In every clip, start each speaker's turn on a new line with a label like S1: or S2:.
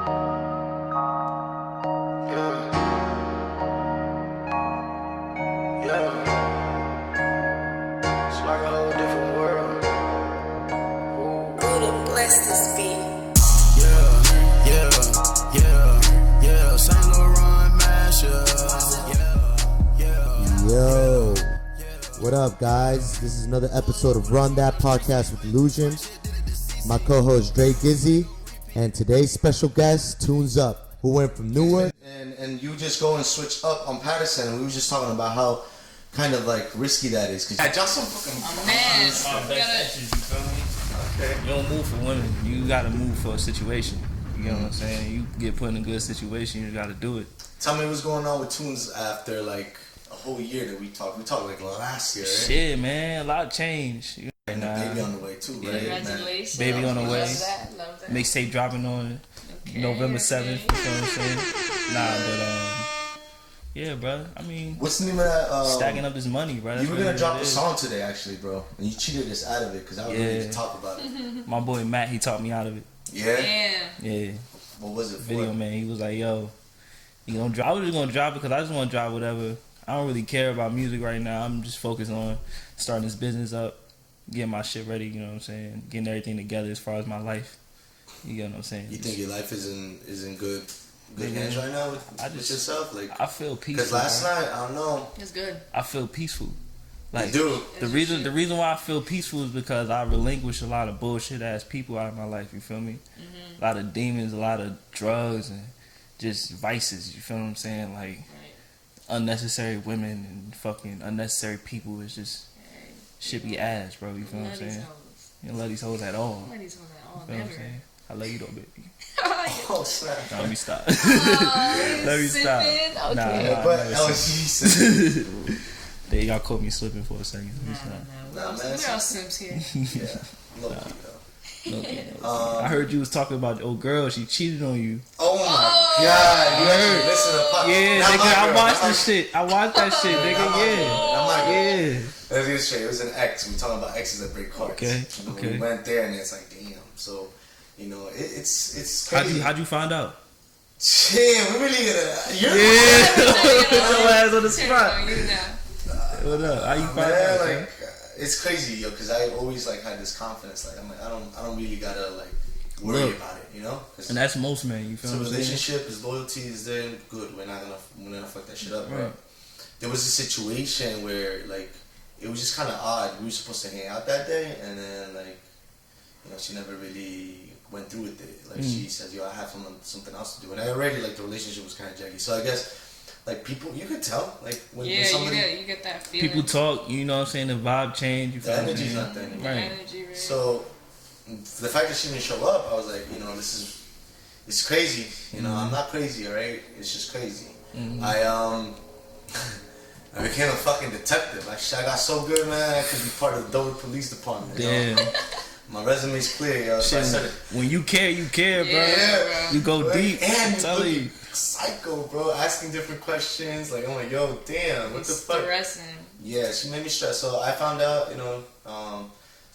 S1: Yo, what up, guys? This is another episode of Run That Podcast with Illusions. My co-host Dre Gizzy, and today's special guest TunezzUp, who went from Newark.
S2: And you just go and switch up on Patterson, and we were just talking about how kind of like risky that is. Cause just some fucking
S3: Okay. You don't move for women. You gotta move for a situation. You know what I'm saying? You get put in a good situation, you gotta do it.
S2: Tell me what's going on with Tunezz after like a whole year that we talked. We talked like last year, right?
S3: Shit, man, a lot of change.
S2: And the baby on the way too, right?
S4: Congratulations.
S3: Baby on the way.
S4: Love that.
S3: Mixtape dropping on November 7th. You know what I'm saying? Yeah, bro. I mean,
S2: what's the name of that?
S3: Stacking up this money, bro.
S2: You were gonna drop a song today, actually, bro, and you cheated us out of it because I was ready to talk about it.
S3: My boy Matt, he talked me out of it.
S2: Yeah. What was it?
S3: Video, man. He was like, "Yo, you gonna drop? I was just gonna drop it because I just want to drop whatever. I don't really care about music right now. I'm just focused on starting this business up, getting my shit ready. You know what I'm saying? Getting everything together as far as my life. You get what I'm saying?
S2: You think your life is in good hands right now with yourself? Like,
S3: I feel peaceful.
S2: Because last night, I don't know.
S4: It's good.
S3: I feel peaceful. Like,
S2: you do.
S3: The reason why I feel peaceful is because I relinquish a lot of bullshit ass people out of my life. You feel me? Mm-hmm. A lot of demons, a lot of drugs, and just vices. You feel what I'm saying? Like unnecessary women and fucking unnecessary people. It's just shit be ass, bro. You feel what I'm saying? You don't love these hoes at all.
S4: Love these hoes at all.
S3: You feel what I'm saying? I love you though, baby.
S2: Oh, snap.
S3: Nah, let me stop.
S4: Oh,
S3: let me stop.
S4: Okay.
S3: Nah,
S2: but Jesus.
S3: Y'all caught me slipping for a second.
S4: Nah, man. We're all simps here.
S2: Yeah. Low key, though.
S3: I heard you was talking about the old girl. She cheated on you.
S2: Oh my God! You heard? Listen to the podcast.
S3: Yeah, nigga, I watched this shit. I watched that shit, nigga. Yeah.
S2: Let's get straight. It was an ex. We talking about exes that break hearts.
S3: Okay.
S2: We went there, and it's like, damn. So, you know, it's crazy.
S3: How'd you find out?
S2: Damn, we really gonna.
S3: Put your ass on the spot. What up? How you find out?
S2: Like, it's crazy, yo, because I always like had this confidence. Like, I'm like, I don't really gotta like worry about it, you know.
S3: And that's most men. You feel
S2: so
S3: what I'm saying?
S2: relationship, his loyalty is there. Good. We're not gonna fuck that shit up, right? There was a situation where like it was just kind of odd. We were supposed to hang out that day, and then like, you know, she never really went through with it. Like she said, yo, I have something else to do, and I already like the relationship was kind of jaggy. So I guess. Like, people, you could tell. Like, when somebody...
S4: you get that feeling.
S3: People talk, you know what I'm saying? The vibe change.
S2: The energy's not there anymore.
S4: Right.
S2: So, the fact that she didn't show up, I was like, you know, it's crazy. You know, I'm not crazy, alright? It's just crazy. Mm-hmm. I became a fucking detective. I got so good, man, I could be part of the Dover Police Department.
S3: Damn.
S2: My resume's clear, yo. So I said it.
S3: When you care, bro.
S2: Yeah,
S3: you go deep.
S2: And
S3: I'm telling you.
S2: Psycho, bro. Asking different questions. Like, I'm like, yo, damn, what the fuck?
S4: Stressing.
S2: Yeah, she made me stress. So I found out, you know, I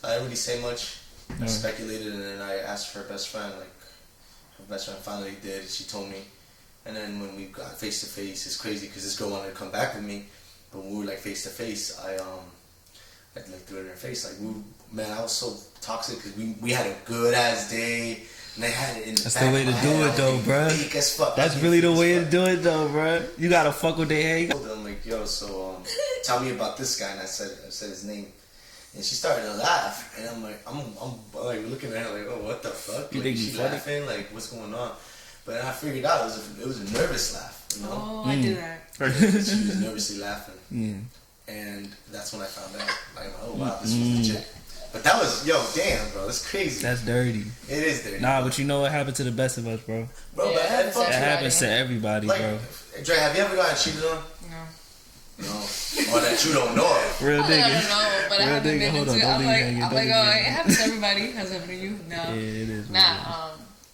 S2: didn't really say much. I speculated, and then I asked her best friend. Like, her best friend finally did. She told me. And then when we got face to face, it's crazy because this girl wanted to come back with me. But when we were like face to face, I like threw it in her face. Like, man, I was so toxic because we had a good ass day. And they had it in the
S3: That's
S2: back
S3: the way to do it, though, bro. That's really the way to do it, though, bro. You gotta fuck with their head.
S2: I'm like, yo, so tell me about this guy, and I said his name, and she started to laugh, and I'm like like looking at her like, oh, what the fuck?
S3: You
S2: like,
S3: think
S2: she laughing? Like, what's going on? But then I figured out it was a nervous laugh, you know.
S4: Oh, I do that.
S2: She was nervously laughing, and that's when I found out. Like, oh wow, this was legit. But that was, yo, damn, bro, that's crazy.
S3: That's dirty.
S2: It is dirty.
S3: Nah, but you know what happened to the best of us, bro?
S2: Bro, but
S3: it happens to everybody,
S2: like,
S3: bro.
S2: Dre, have you ever gotten cheated on?
S4: No.
S2: Or that you don't know of?
S3: Real nigga.
S4: I don't know, but I haven't been into it. I'm like, oh, it happens to everybody. Has happened to you? No.
S3: Yeah, it is.
S4: Nah,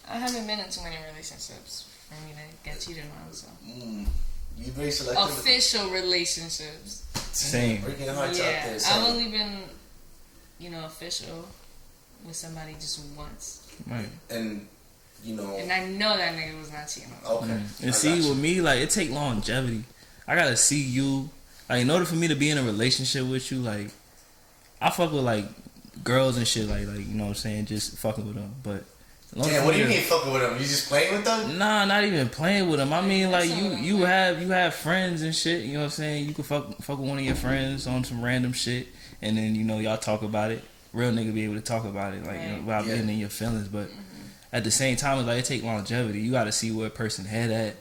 S4: I haven't been into any relationships for me to get cheated on, so.
S2: You very selective.
S4: Official relationships.
S3: Same.
S2: Breaking hearts out there.
S4: I've only been, official with somebody just once.
S3: Right.
S2: And you know.
S4: And I know that nigga was not cheating.
S2: Okay.
S3: And see, with me, like, it take longevity. I gotta see you. Like, in order for me to be in a relationship with you, like, I fuck with, like, girls and shit, like you know what I'm saying, just fucking with them. But
S2: damn, what do you mean fucking with them? You just playing with them?
S3: Nah, not even playing with them. I mean, like, you have friends and shit. You know what I'm saying? You can fuck with one of your friends on some random shit, and then, you know, y'all talk about it. Real nigga be able to talk about it, like, you know, without being in your feelings. But at the same time, it's like, it take longevity. You got to see where a person head at,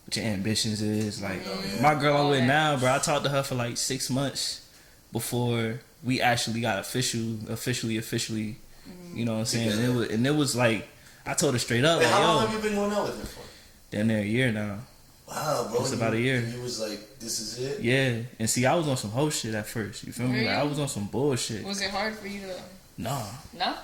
S3: what your ambitions is. Like, my girl I'm with now, bro, I talked to her for like 6 months before we actually got officially, you know what I'm saying? And it was like, I told her straight up.
S2: Wait,
S3: like,
S2: how long have you been going out with her for?
S3: Damn near a year now.
S2: Wow, bro.
S3: It's about a year.
S2: You was like, this is it?
S3: Yeah. And see, I was on some whole shit at first. You feel me? Like, I was on some bullshit.
S4: Was it hard for you to...
S3: Nah.
S4: No?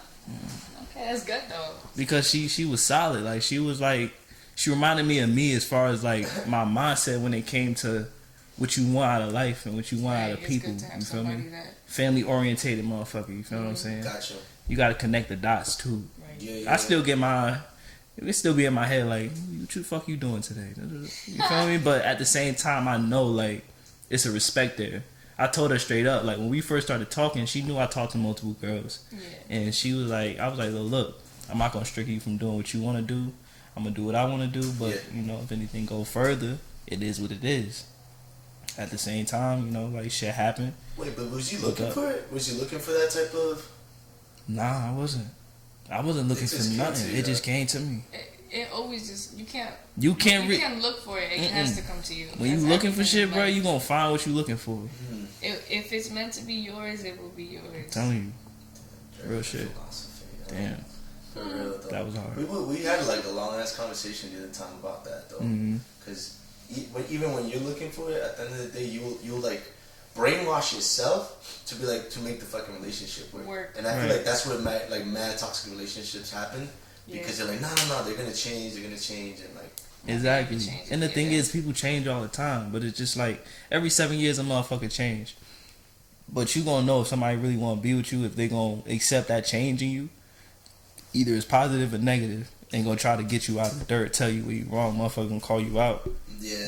S4: Okay, that's good though.
S3: Because she was solid. Like, she was like, she reminded me of me as far as like my mindset when it came to what you want out of life and what you want out of people. You feel me? Family orientated motherfucker. You feel what I'm saying?
S2: Gotcha.
S3: You gotta connect the dots too.
S4: Right.
S2: Yeah.
S3: I still get it still be in my head like, what the fuck you doing today? You feel me? But at the same time, I know like it's a respect there. I told her straight up, like when we first started talking, she knew I talked to multiple girls. Yeah. And she was like, I was like, look, I'm not gonna restrict you from doing what you wanna do. I'm gonna do what I wanna do, but you know, if anything go further, it is what it is. At the same time, you know, like shit happened.
S2: Wait, but was you looking for it? Was you looking for that type of...
S3: Nah, I wasn't. I wasn't looking for nothing. It just came to me.
S4: It always just, you can't look for it. It has to come to you.
S3: When you looking for shit, bro, you gonna find what you looking for.
S4: If it's meant to be yours, it will be yours.
S3: I'm telling you, real shit. Damn,
S2: for real though.
S3: That was hard.
S2: We had like a long ass conversation the other time about that though, because even when you're looking for it, at the end of the day, you'll like brainwash yourself to be like to make the fucking relationship work. And I feel like that's where mad toxic relationships happen, because they're like, no, they're gonna change, and like
S3: exactly. And the thing is, people change all the time, but it's just like every 7 years a motherfucker change. But you gonna know if somebody really want to be with you, if they gonna accept that change in you, either it's positive or negative, and gonna try to get you out of the dirt, tell you where you wrong, motherfucker gonna call you out.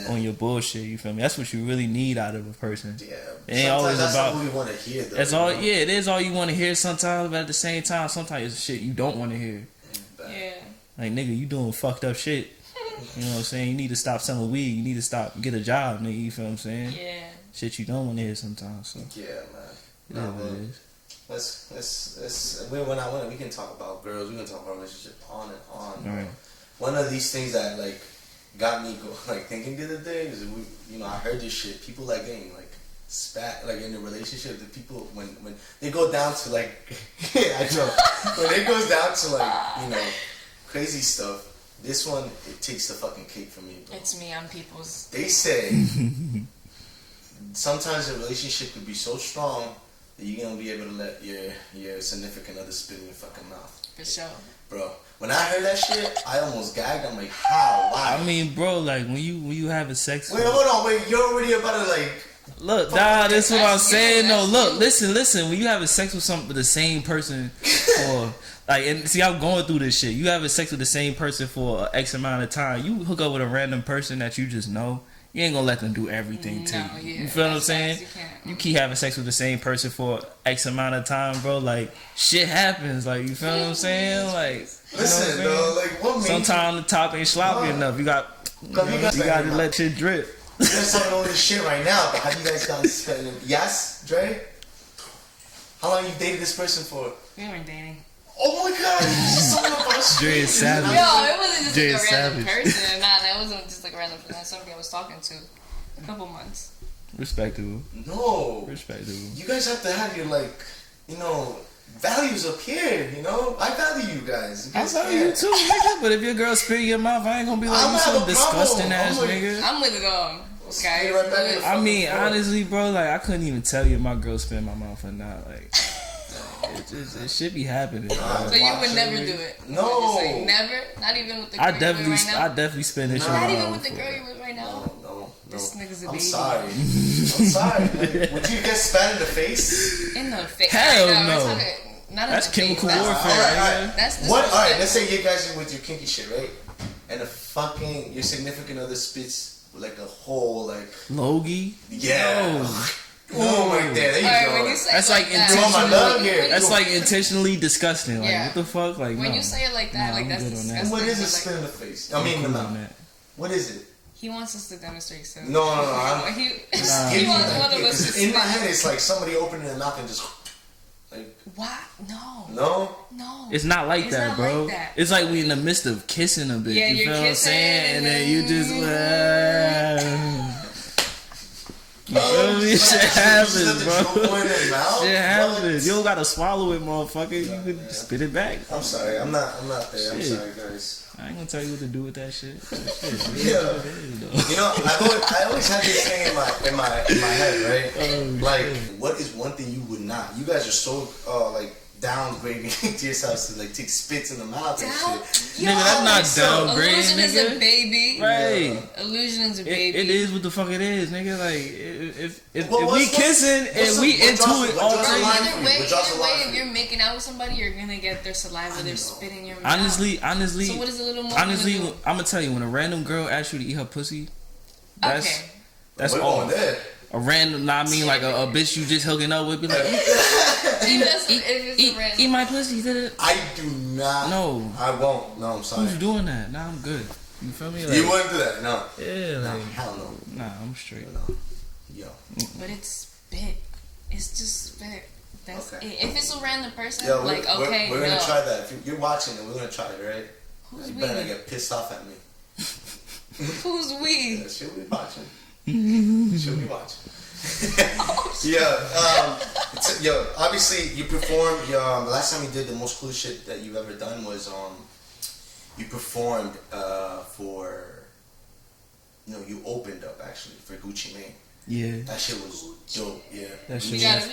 S3: On your bullshit, you feel me? That's what you really need out of a person. Yeah,
S2: it ain't always that's about. That's all we want to hear. Though,
S3: that's all. Yeah, it is all you want to hear sometimes, but at the same time, sometimes it's shit you don't want to hear.
S4: Yeah.
S3: Like, nigga, you doing fucked up shit. You know what I'm saying? You need to stop selling weed. You need to stop, get a job, nigga. You feel what I'm saying? Yeah. Shit you don't want to hear sometimes. So.
S2: Yeah, man. No, what it is. We can talk about girls. We can talk about relationships on and on. Right. One of these things that like got me thinking the other day is I heard this shit. People like getting like spat like in a relationship. The people when they go down to like I know when it goes down to like crazy stuff. This one it takes the fucking cake for me. Bro.
S4: It's me on people's.
S2: They say sometimes a relationship could be so strong that you're gonna be able to let your significant other spit in your fucking mouth.
S4: For sure.
S2: Bro, when I heard that shit, I almost gagged. I'm like, how? Why?
S3: I mean, bro, like when you having sex.
S2: Wait, hold on. Wait, you're already about to like.
S3: Look, nah, that's what I'm saying. No, look, listen. When you having sex with the same person for and see, I'm going through this shit. You having sex with the same person for X amount of time. You hook up with a random person that you just know. You ain't gonna let them do everything to you. Yeah, you feel what I'm saying? You keep having sex with the same person for X amount of time, bro. Like shit happens. Like you feel what I'm saying? Like
S2: listen, though. Like what?
S3: Sometimes the top ain't sloppy enough. You got to let shit drip.
S2: You guys talking all this shit right now, but have you guys gotten spending? Yes, Dre. How long you dated this person for?
S4: We weren't dating.
S2: Oh my god,
S3: Dre is savage.
S4: Yo, it wasn't just like a random person. Nah, that wasn't just like a random person. That's somebody I was talking to a couple months.
S3: Respectable.
S2: No.
S3: Respectable.
S2: You guys have to have your values up here, I value you guys.
S3: I value you too, nigga. But if your girl spit in your mouth, I ain't gonna be like, you some disgusting ass nigga.
S4: I'm with it all. Okay.
S3: I mean, honestly, bro, like I couldn't even tell you if my girl spit in my mouth or not. Like, it should be happening.
S4: So you would never do it?
S2: No.
S4: Like, never? Not even with the girl you're with right now?
S3: I definitely spend this shit.
S4: Not even with the girl you're with right now?
S2: No.
S4: This nigga's a
S2: I'm
S4: baby.
S2: sorry. I'm sorry. Would you get spat in the face?
S4: In the face?
S3: Hell no.
S4: Not
S3: that's chemical warfare.
S2: Alright.
S4: That's
S2: what? Alright, let's say you guys are with your kinky shit, right? And your significant other spits like a whole like
S3: Logie.
S2: Yeah.
S3: No.
S2: Oh, right there you go.
S4: When you say
S3: that's like
S4: intentionally.
S3: That's like intentionally disgusting. Like what the fuck? Like
S4: when you say it like that, like that's disgusting.
S2: What is it? Spit in the face. I mean, in the mouth. What is it?
S4: He wants us to demonstrate so.
S2: No.
S4: He wants one of us to
S2: in my head, it's like somebody opening their mouth and just like.
S4: What? No.
S3: It's not like
S4: it's
S3: that,
S4: not
S3: bro.
S4: Like that.
S3: It's like we in the midst of kissing a bit.
S4: Yeah,
S3: you feel what I'm saying? And then you just. You feel me? Shit happens, bro. Shit happens. You don't gotta swallow it, motherfucker. You can spit it back.
S2: I'm sorry. I'm not there. Shit. I'm sorry, guys.
S3: I ain't gonna tell you what to do with that shit.
S2: Yeah. You know, I always had this thing in my head, right? Like, what is one thing you would not? You guys are so like downgrading to yourselves to like take spits in the mouth and shit.
S3: Nigga, that's not downgrading.
S4: Illusion is a baby.
S3: Right.
S4: Illusion is a baby.
S3: It is what the fuck it is, nigga. Like if we kissing and we into it all day.
S4: Either way, if you're making out with somebody, you're gonna get their saliva, their spit in your mouth.
S3: Honestly.
S4: So what is a little more?
S3: Honestly, I'm gonna tell you, when a random girl asks you to eat her pussy, that's all. A random, like a bitch you just hooking up with, be like, eat my pussy.
S2: I do not.
S3: No,
S2: I won't. No, I'm sorry.
S3: Who's doing that? Nah, I'm good. You feel me? Like,
S2: you wouldn't do that, no.
S3: Yeah, like,
S2: hell no.
S3: Nah, I'm straight.
S2: No. Yo.
S4: But it's spit. It's just spit. That's it. If it's a random person,
S2: we're gonna try that. If you're watching it, we're gonna try it, right?
S4: Who's
S2: you
S4: we?
S2: better not get pissed off at me.
S4: Who's we?
S2: Yeah, she'll be watching. She'll be watching. Yo, obviously you performed. The last time you did the most cool shit that you've ever done was you performed you opened up actually for Gucci Mane.
S3: Yeah.
S2: That shit was dope. Yeah.
S3: That shit
S4: we got it.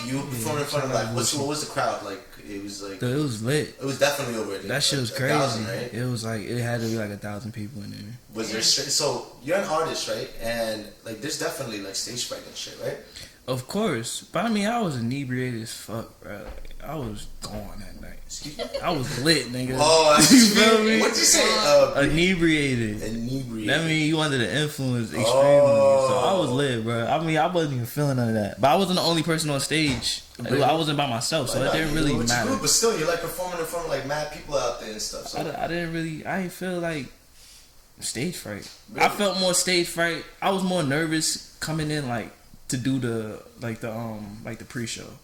S2: You performed in front of like what was the crowd like? It was like
S3: it was lit.
S2: It was definitely over there.
S3: That shit was crazy.
S2: 1,000, right?
S3: It was like it had to be like 1,000 people in there.
S2: Was there so you're an artist, right? And like there's definitely like stage fright and shit, right?
S3: Of course, but I mean I was inebriated as fuck, bro. Like, I was gone that night. I was lit, nigga.
S2: Oh,
S3: you feel me?
S2: What'd you say?
S3: Inebriated. That mean you under the influence extremely. So I was lit, bro. I mean I wasn't even feeling none of that, but I wasn't the only person on stage. I wasn't by myself, so it didn't really matter.
S2: But still, you're like performing in front of like mad people out there and stuff. So.
S3: I didn't feel like stage fright. Really? I felt more stage fright. I was more nervous coming in like to do the pre-show,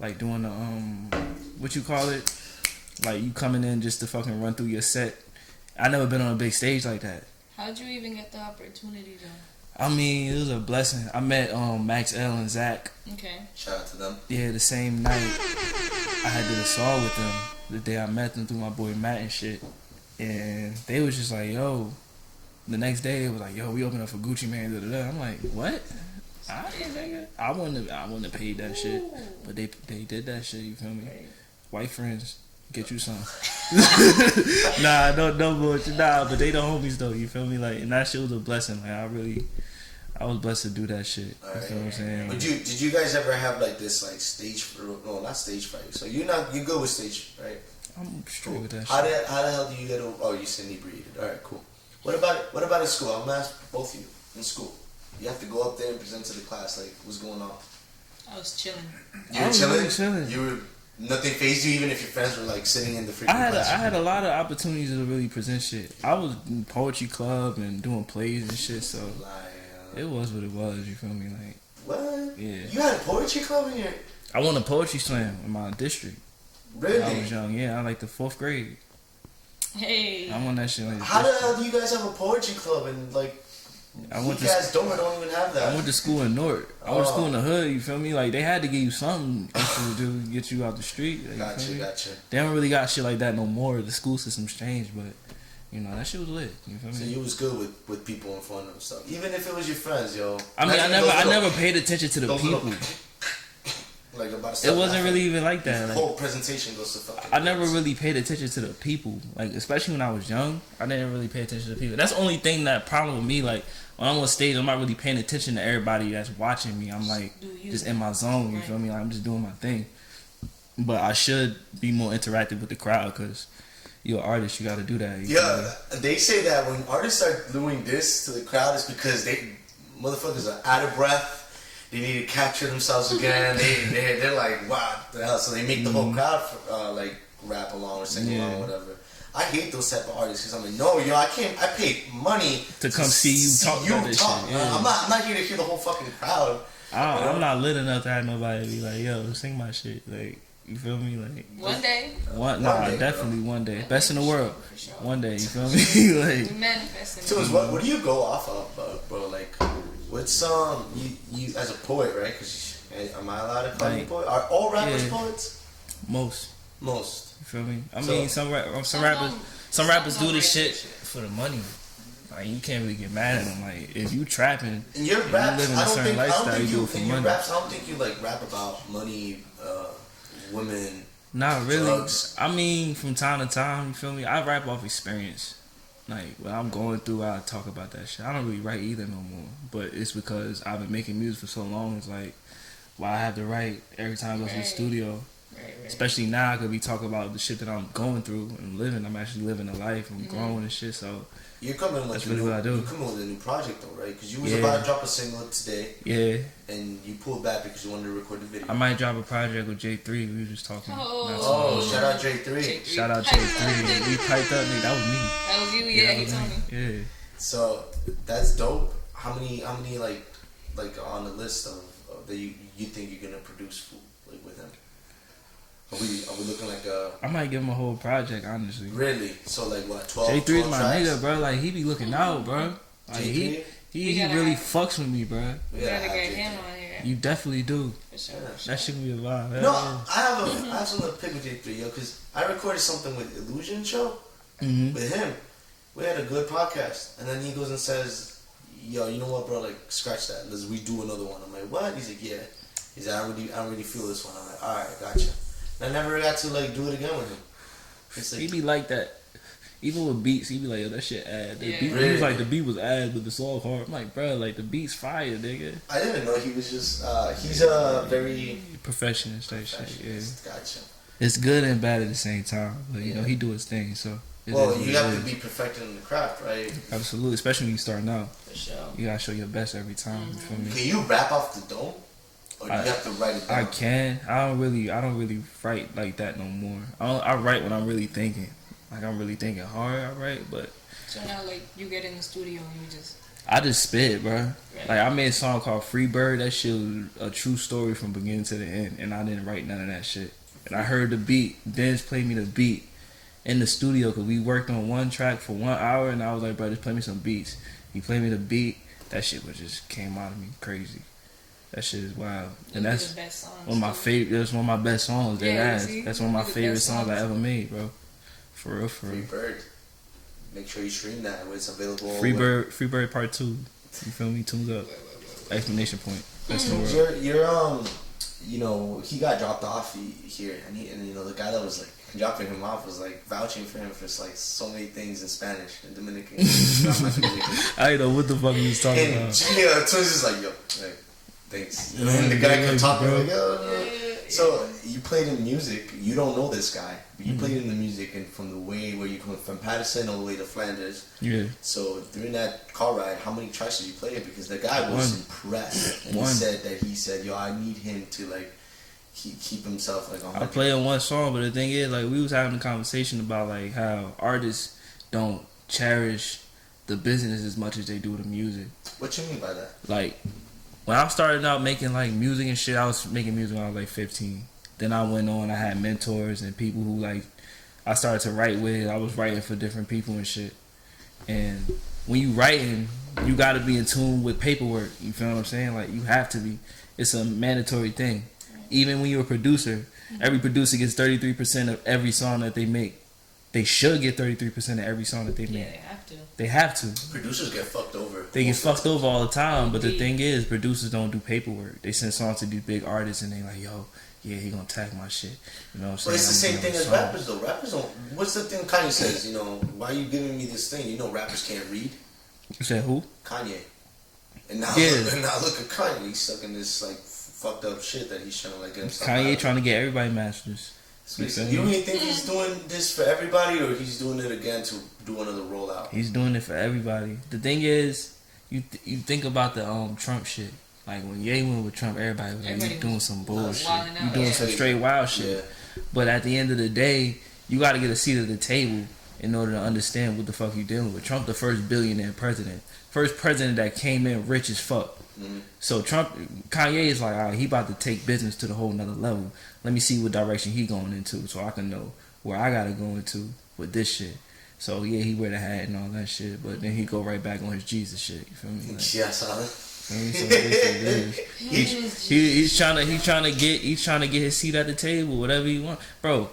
S3: like doing the what you call it, like you coming in just to fucking run through your set. I never been on a big stage like that.
S4: How'd you even get the opportunity though?
S3: I mean, it was a blessing. I met Max L and Zach.
S4: Okay.
S2: Shout out to them.
S3: Yeah, the same night I had did a song with them. The day I met them through my boy Matt and shit, and they was just like, yo. The next day they was like, yo, we open up for Gucci Mane. Da, da, da. I'm like, what? I wouldn't have paid that shit, but they did that shit. You feel me? White friends, get you some. Nah, no bullshit. Nah, but they the homies though. You feel me? Like, and that shit was a blessing. Like, I was blessed to do that shit. You feel what I'm saying?
S2: But did you guys ever have like this like stage? No, not stage fright. So you're good with stage, right?
S3: I'm straight with that.
S2: How the hell do you get over? Oh, you said inebriated. All right, cool. What about in school? I'm gonna ask both of you. In school, you have to go up there and present to the class. Like, what's going on?
S4: I was chilling.
S2: You were chilling. You were nothing fazed you, even if your friends were like sitting in the freaking class.
S3: I had a lot of opportunities to really present shit. I was in poetry club and doing plays and shit. So it was what it was. You feel me? Like
S2: what?
S3: Yeah.
S2: You had a poetry club in your.
S3: I won a poetry slam in my district.
S2: Really?
S3: When I was young. Yeah, I like the 4th grade.
S4: Hey.
S3: I won that shit. Like,
S2: how the hell do you guys have a poetry club and like? You guys don't even have that.
S3: I went to school in North. I went to school in the hood. You feel me? Like they had to give you something to do to get you out the street. Like,
S2: Gotcha.
S3: They don't really got shit like that no more. The school system's changed, but you know that shit was lit. You feel me?
S2: So you was good with people in front of them stuff, even if it was your friends, yo.
S3: I mean, I never paid attention to the people.
S2: Like about
S3: it wasn't really even like that.
S2: The whole presentation goes to fucking.
S3: I never really paid attention to the people, like especially when I was young. I didn't really pay attention to people. That's the only thing that problem with me. Like when I'm on stage, I'm not really paying attention to everybody that's watching me. I'm like just in my zone. You feel me? Like, I'm just doing my thing. But I should be more interactive with the crowd because you're an artist. You got to do that.
S2: Yeah, they say that when artists are doing this to the crowd, it's because motherfuckers are out of breath. They need to capture themselves again. They're like, wow, the hell? So they make the whole crowd like rap along or sing along or whatever. I hate those type of artists because I'm like, no, yo, I paid money
S3: to come see you talk about this shit. Yeah.
S2: I'm not here to hear the whole fucking crowd.
S3: I'm not lit enough to have nobody be like, yo, sing my shit. Like, you feel me? Like
S4: one day.
S3: Definitely one day. Best in the world. Sure. One day, you feel me? Like
S4: manifesting.
S2: So what do you go off of, bro? Like, what's you as a poet, right? Because am I allowed to call you a poet? Are all rappers poets?
S3: Most.
S2: You
S3: feel me? I mean, some rappers do this shit for the money. Like, you can't really get mad at them. Like, if you trapping,
S2: in your raps,
S3: you live in a certain lifestyle, you do it for money.
S2: Raps, I don't think you like rap about money, women.
S3: Not really.
S2: Drugs.
S3: I mean, from time to time, you feel me? I rap off experience. Like, when I'm going through, I talk about that shit. I don't really write either no more. But it's because I've been making music for so long. It's like, why I have to write every time I go to the studio. Right. Especially now, I could be talking about the shit that I'm going through and living. I'm actually living a life. I'm growing and shit. So
S2: you're coming with
S3: what I do.
S2: You're coming with a new project though, right? Because you was about to drop a single today.
S3: Yeah.
S2: And you pulled back because you wanted to record the video.
S3: I might drop a project with J3. We were just talking.
S2: Shout out J3.
S3: Shout out J3. We piped up, nigga. That was me.
S4: That was you. Yeah, he told me.
S3: Yeah.
S2: So that's dope. How many like on the list of that you think you're gonna produce like with him? Are we looking like
S3: I might give him a whole project, honestly.
S2: Really? So like what? 12.
S3: J3 is my
S2: tracks?
S3: nigga, bro. Like, he be looking out, bro. Like, he really fucks with me, bro.
S4: We gotta get him on here.
S3: You definitely do.
S4: For sure.
S3: That shit gonna be a vibe.
S2: No, I have something to pick with J3, yo, because I recorded something with Illusion Show with him. We had a good podcast, and then he goes and says, "Yo, you know what, bro? Like, scratch that. Let's redo another one." I'm like, "What?" He's like, "Yeah." He's like, "I don't really feel this one." I'm like, "All right, gotcha." I never got to like do it again with him.
S3: Like, he be like that. Even with beats, he be like, "Yo, that shit ass." He was like, the beat was ass, but the song hard. I'm like, bro, like the beat's fire, nigga.
S2: I didn't know he was just. He's a very
S3: perfectionist type shit. Yeah.
S2: Gotcha.
S3: It's good and bad at the same time, but you know he do his thing. So.
S2: Well, you have to be perfected in the craft, right?
S3: Absolutely, especially when you starting out.
S4: For sure.
S3: You gotta show your best every time. You feel me?
S2: Can you rap off the dome? Or do you have to write it down?
S3: I can. I don't really write like that no more. I write when I'm really thinking. Like, I'm really thinking hard, I write, but...
S4: So now, like, you get in the studio and you just...
S3: I just spit, bro.
S4: Right.
S3: Like, I made a song called Free Bird. That shit was a true story from beginning to the end, and I didn't write none of that shit. And I heard the beat. Dennis played me the beat in the studio, because we worked on one track for 1 hour, and I was like, bro, just play me some beats. He played me the beat. That shit just came out of me crazy. That shit is wild. And that's one of my favorite. That's one of my best songs. That's one of my favorite songs I ever made, bro. For real.
S2: Free Bird. Make sure you stream that. It's available.
S3: Free Bird Part 2. You feel me? TunezzUp. Exclamation point. Best in the world.
S2: You're you know, he got dropped off here, and you know, the guy that was like dropping him off was like vouching for him for like so many things in Spanish and Dominican.
S3: I don't know what the fuck he was talking about.
S2: Yeah, Tunezz is like, yo, like, thanks. And the guy kept talking like, yo. So you played in music. You don't know this guy, but you played in the music, and from the way where you come from Patterson all the way to Flanders.
S3: Yeah.
S2: So during that car ride, how many tracks did you play? Because the guy was impressed, and he said, yo, I need him to like keep himself like on.
S3: I played on one song, but the thing is, like, we was having a conversation about like how artists don't cherish the business as much as they do the music.
S2: What you mean by that?
S3: Like, when I started out making like music and shit, I was making music when I was like 15. Then I went on, I had mentors and people who like I started to write with. I was writing for different people and shit. And when you writing, you gotta be in tune with paperwork. You feel what I'm saying? Like, you have to be. It's a mandatory thing. Even when you're a producer, every producer gets 33% of every song that they make. They should get 33% of every song that they make.
S4: Yeah, they have to.
S3: They have to.
S2: Producers get fucked over.
S3: They get fucked over all the time, but the thing is, producers don't do paperwork. They send songs to these big artists, and they like, yo, yeah, he gonna tag my shit. You know what I'm saying?
S2: But it's the same thing as rappers, though. Rappers don't. What's the thing Kanye says? You know, why are you giving me this thing? You know, rappers can't read.
S3: You said who?
S2: Kanye. And now look at Kanye. He's stuck in this like fucked up shit that he's trying to like get himself
S3: Kanye
S2: out.
S3: trying to get everybody masters.
S2: You don't even think he's doing this for everybody, or he's doing it again to do another rollout?
S3: He's doing it for everybody. The thing is, you think about the Trump shit. Like when Ye went with Trump, everybody was like, you doing some bullshit. You doing some straight wild shit. Yeah. But at the end of the day, you got to get a seat at the table in order to understand what the fuck you dealing with. Trump, the first billionaire president. First president that came in rich as fuck. Mm-hmm. So Kanye is like, all right, he about to take business to the whole nother level. Let me see what direction he going into so I can know where I got to go into with this shit. So yeah, he wear the hat and all that shit, but then he go right back on his Jesus shit. You feel me? Like,
S2: yeah, solid.
S3: He's trying to get his seat at the table, whatever he want, bro.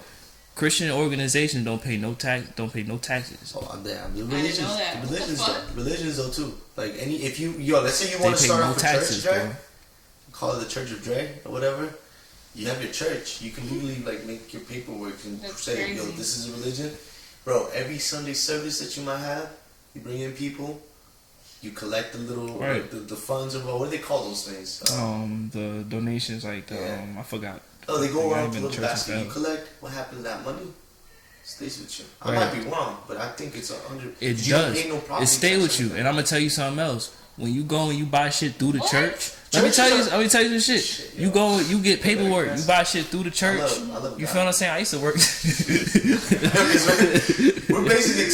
S3: Christian organizations don't pay no taxes.
S2: Oh damn, religions though too. Like let's say you want to start off a church, Dre, call it the Church of Dre or whatever. You have your church. You can legally like make your paperwork and say, yo, this is a religion, bro. Every Sunday service that you might have, you bring in people. You collect the little the funds or what do they call those things?
S3: The donations, like I forgot.
S2: Oh, they go around to the little basket. You collect. What happens to that money? Stays with you. I might be wrong, but I think it's 100.
S3: It does. It stay with you, and I'm gonna tell you something else. When you go and you buy shit through the church, let me tell you some shit. You go, you get paperwork, you buy shit through the church.
S2: I love
S3: you feel what I'm saying? I used to work.
S2: We're basically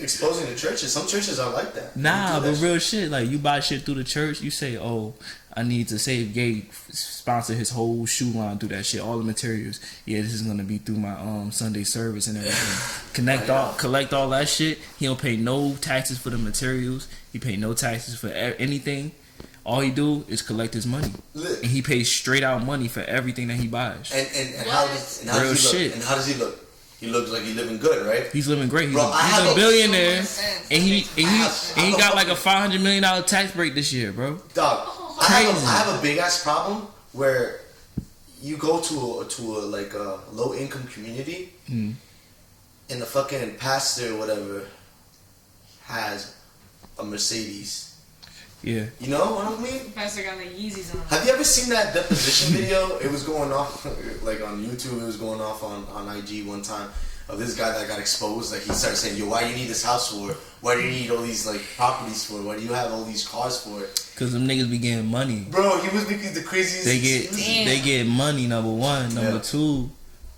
S2: exposing the churches. Some churches are like that.
S3: Nah, but real shit. Like you buy shit through the church, you say, oh, I need to save Gay sponsor his whole shoe line through that shit, all the materials. Yeah, this is gonna be through my Sunday service and everything. Collect all that shit. He don't pay no taxes for the materials. He pay no taxes for anything. All he do is collect his money, and he pays straight out money for everything that he buys.
S2: And how does he look? He looks like he's living good, right?
S3: He's living great. He's a billionaire, and he got like a $500 million tax break this year, bro.
S2: Dog, I have a big ass problem where you go to a low income community, and the fucking pastor or whatever has a Mercedes.
S3: Yeah.
S2: You know what I mean?
S4: The pastor got like Yeezys on.
S2: Have you ever seen that deposition video? It was going off like on YouTube. It was going off on IG one time of this guy that got exposed. Like he started saying, "Yo, why do you need this house for? Why do you need all these like properties for? Why do you have all these cars for?"
S3: Cause them niggas be getting money.
S2: Bro, he was making the craziest.
S3: They get money. Number one, number two,